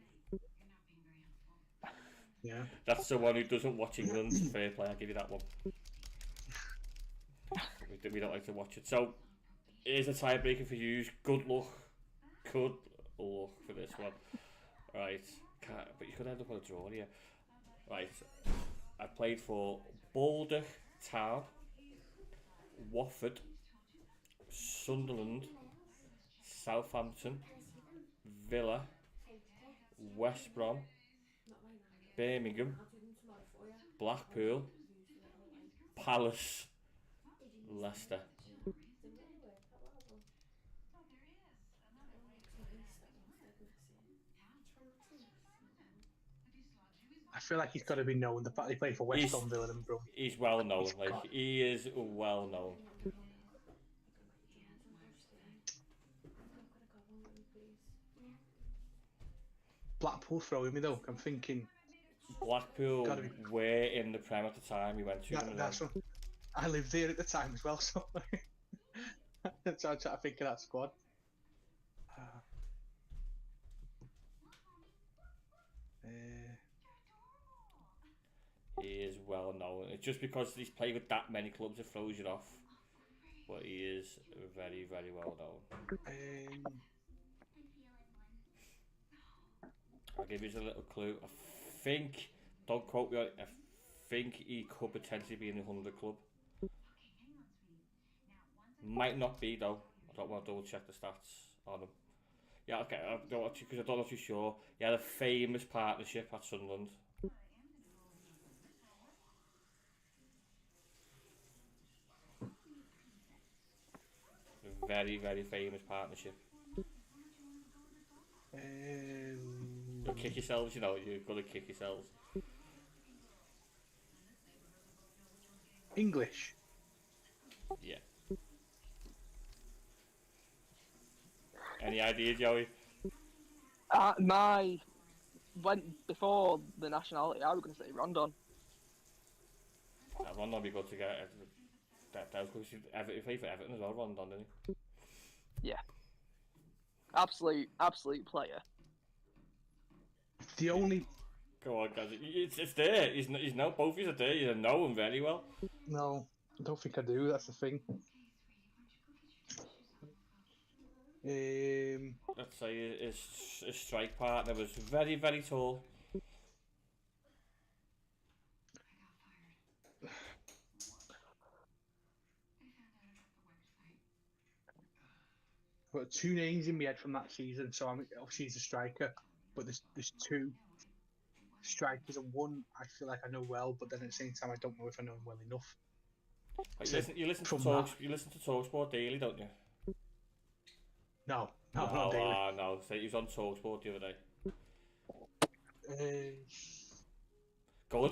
Yeah. That's the one who doesn't watch England. Fair play, I'll give you that one. We don't like to watch it. So, here's a tiebreaker for you. Good luck. Good luck for this one. Right. But you could end up on a draw here. Right. I played for Boulder Town, Watford, Sunderland, Southampton, Villa, West Brom, Birmingham, Blackpool, Palace, Leicester. I feel like he's got to be known. The fact he played for West Brom, Villa and Brum. He's well known. Like he is well known. Blackpool throwing me though. I'm thinking. Blackpool were in the Prem at the time. We went to them. That's what, I lived there at the time as well, so I'm trying to think of that squad. He is well known. It's just because he's played with that many clubs it throws you off. But he is very, very well known. I'll give you a little clue. I think, don't quote me on it, I think he could potentially be in the 100 club. Might not be though. I don't want to double check the stats on him. Yeah, okay, I don't because I'm not too sure. He had a famous partnership at Sunderland. A very, very famous partnership. You'll kick yourselves, you know, you're gonna kick yourselves. English. Yeah. Any idea, Joey? Before the nationality, I was going to say Rondon. Rondon would be good to get. That was because he played for Everton as well, Rondon, didn't he? Yeah. Absolute player. The only. Go on, guys. It's there. He's know both of you are there. You know him very well. No, I don't think I do. That's the thing. Let's say his strike partner was very, very tall. I've got two names in my head from that season, so obviously he's a striker, but there's two strikers, and one I feel like I know well, but then at the same time I don't know if I know him well enough. You listen to TalkSport daily, don't you? No, not daily. No. So he was on TalkSport the other day. Go on,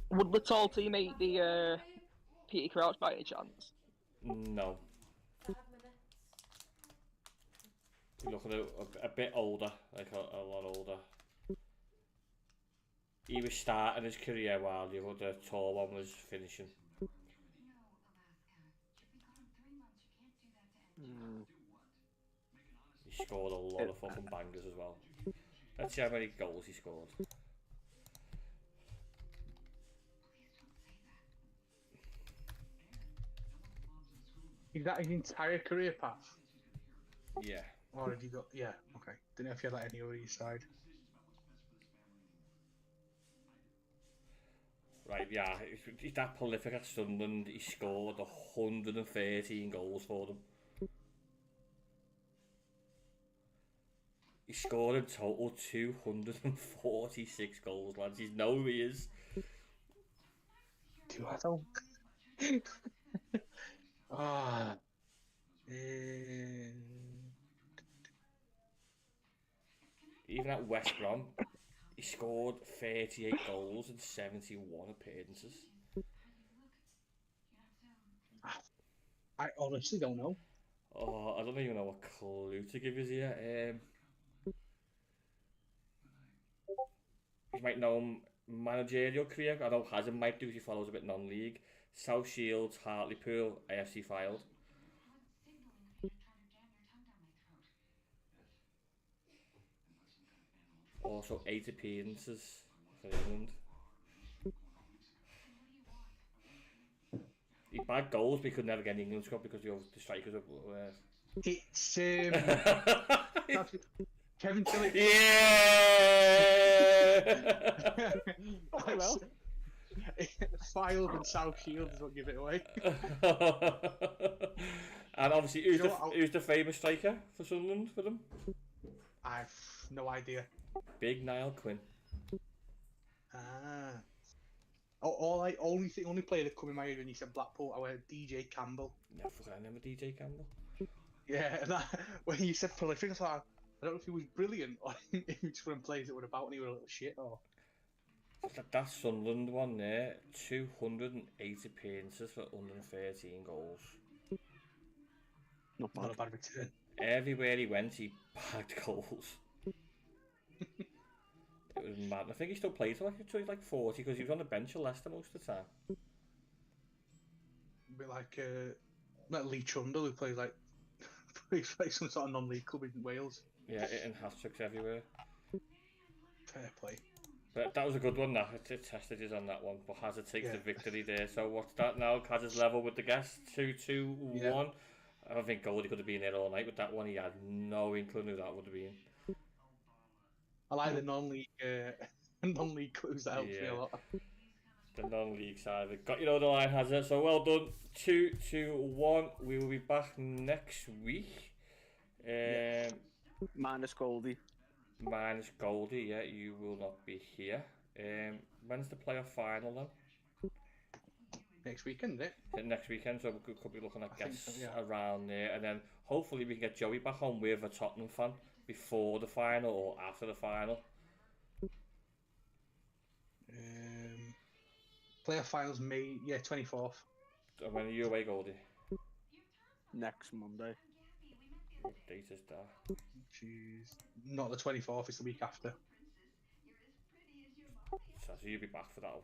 would the tall teammate the Peter Crouch by any chance? No. You're looking at a bit older, like a lot older. He was starting his career while the other tall one was finishing. He scored a lot of fucking bangers as well. Let's see how many goals he scored. Is that his entire career path? Yeah. Or have you got? Yeah. Okay. Didn't know if you had that anywhere on your side. Right, yeah, he's that prolific at Sunderland. He scored 113 goals for them. He scored in total 246 goals, lads. He's know who he is. Do I don't? Ah. Even at West Brom, he scored 38 goals in 71 appearances. I honestly don't know. Oh, I don't even know what clue to give you here. You might know him managerial career. I know Hazard might do if he follows a bit non-league. South Shields, Hartlepool, AFC Fylde. Also 8 appearances for England. He bagged goals, but he could never get an England squad because the strikers were. It's Kevin Tilley. Yeah. Well, Fylde and South Shields will give it away. And obviously, who's the famous striker for Sunderland for them? I've no idea. Big Niall Quinn. Ah. Only player that come in my head when you said Blackpool, I went DJ Campbell. Never forgot I remember DJ Campbell. Yeah, and when you said prolific, I thought, I don't know if he was brilliant or if he was one plays that were about and he was a little shit or. That Sunderland one there, 208 appearances for 113 goals. Not a bad return. Everywhere he went, he bagged goals. It was mad. I think he still plays till like 40 because he was on the bench at Leicester most of the time. A bit like Lee Trundle, who plays like some sort of non-league club in Wales. Yeah, and hat-tricks everywhere. Fair play. But that was a good one, that. It tested us on that one. But Hazard takes the Yeah. victory there. So what's that now? Hazard's level with the guests. 2-2-1. Yeah. I don't think Goldie could have been there all night with that one. He had no inkling who that would have been. I like the non-league clues that helps me a lot. The non-league side of it. Got the line, Hazard. So well done. 2-2-1. We will be back next week. Minus Goldie. Minus Goldie, yeah, you will not be here. When's the playoff final then? Next weekend, isn't it? Is it next weekend? So we could be looking at I think guests so, yeah. around there, and then hopefully we can get Joey back on with a Tottenham fan before the final or after the final. Playoff finals May 24th. And when are you away, Goldie? Next Monday. What date is that? Jeez. Not the 24th, it's the week after. So you'll be back for that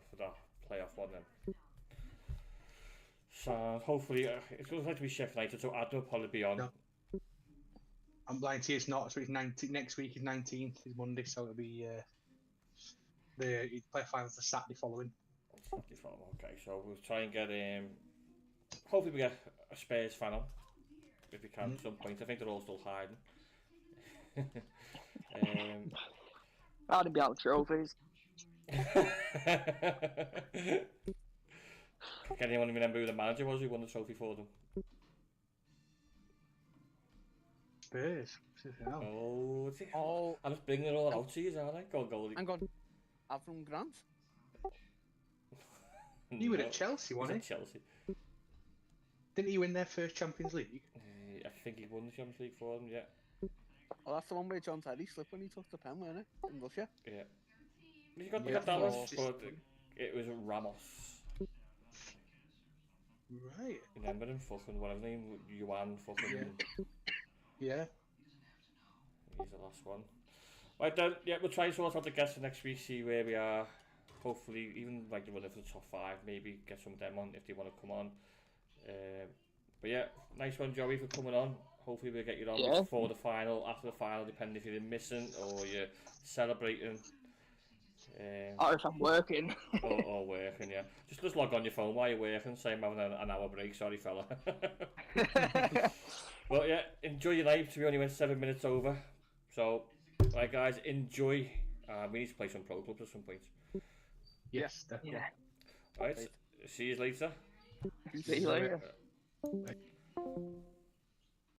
playoff one then. So hopefully it's going to have to be Sheffield United, so Adam will probably be on. No. I'm blind to you, it's not. So it's 19. Next week is 19th, is Monday, so it'll be the playoff finals the Saturday following. Okay, so we'll try and get hopefully we get a Spurs fan on if we can at some point. I think they're all still hiding. I'd be out of trophies. Can anyone remember who the manager was who won the trophy for them? Spurs. Oh, Oh, I'm just bringing it all out to you, aren't I? Go on, Goldie. hang on. Avram Grant? He was at Chelsea, wasn't he? Chelsea. Didn't he win their first Champions League? I think he won the Champions League for them, yeah. Oh, that's the one where John Terry slipped when he took the pen, wasn't it? In Russia. Yeah. You got Yeah, that one, oh. but it was Ramos. Right. Remember him? Fucking whatever his name, Yuan fucking. Yeah. He's the last one. Right then, yeah, we'll try and sort out the guests for next week, see where we are. Hopefully, even like the runner for the top 5, maybe get some of them on if they want to come on. But yeah, nice one, Joey, for coming on. Hopefully, we'll get you on before the final, after the final, depending if you're missing or you're celebrating. Or if I'm working. or working, yeah. Just log on your phone while you're working, say I'm having an hour break, sorry fella. Well, yeah, enjoy your night. We only went 7 minutes over. So, right, guys, enjoy. We need to play some Pro Clubs at some point. Yes, definitely. Yeah. Right, see you later. See you later. Right.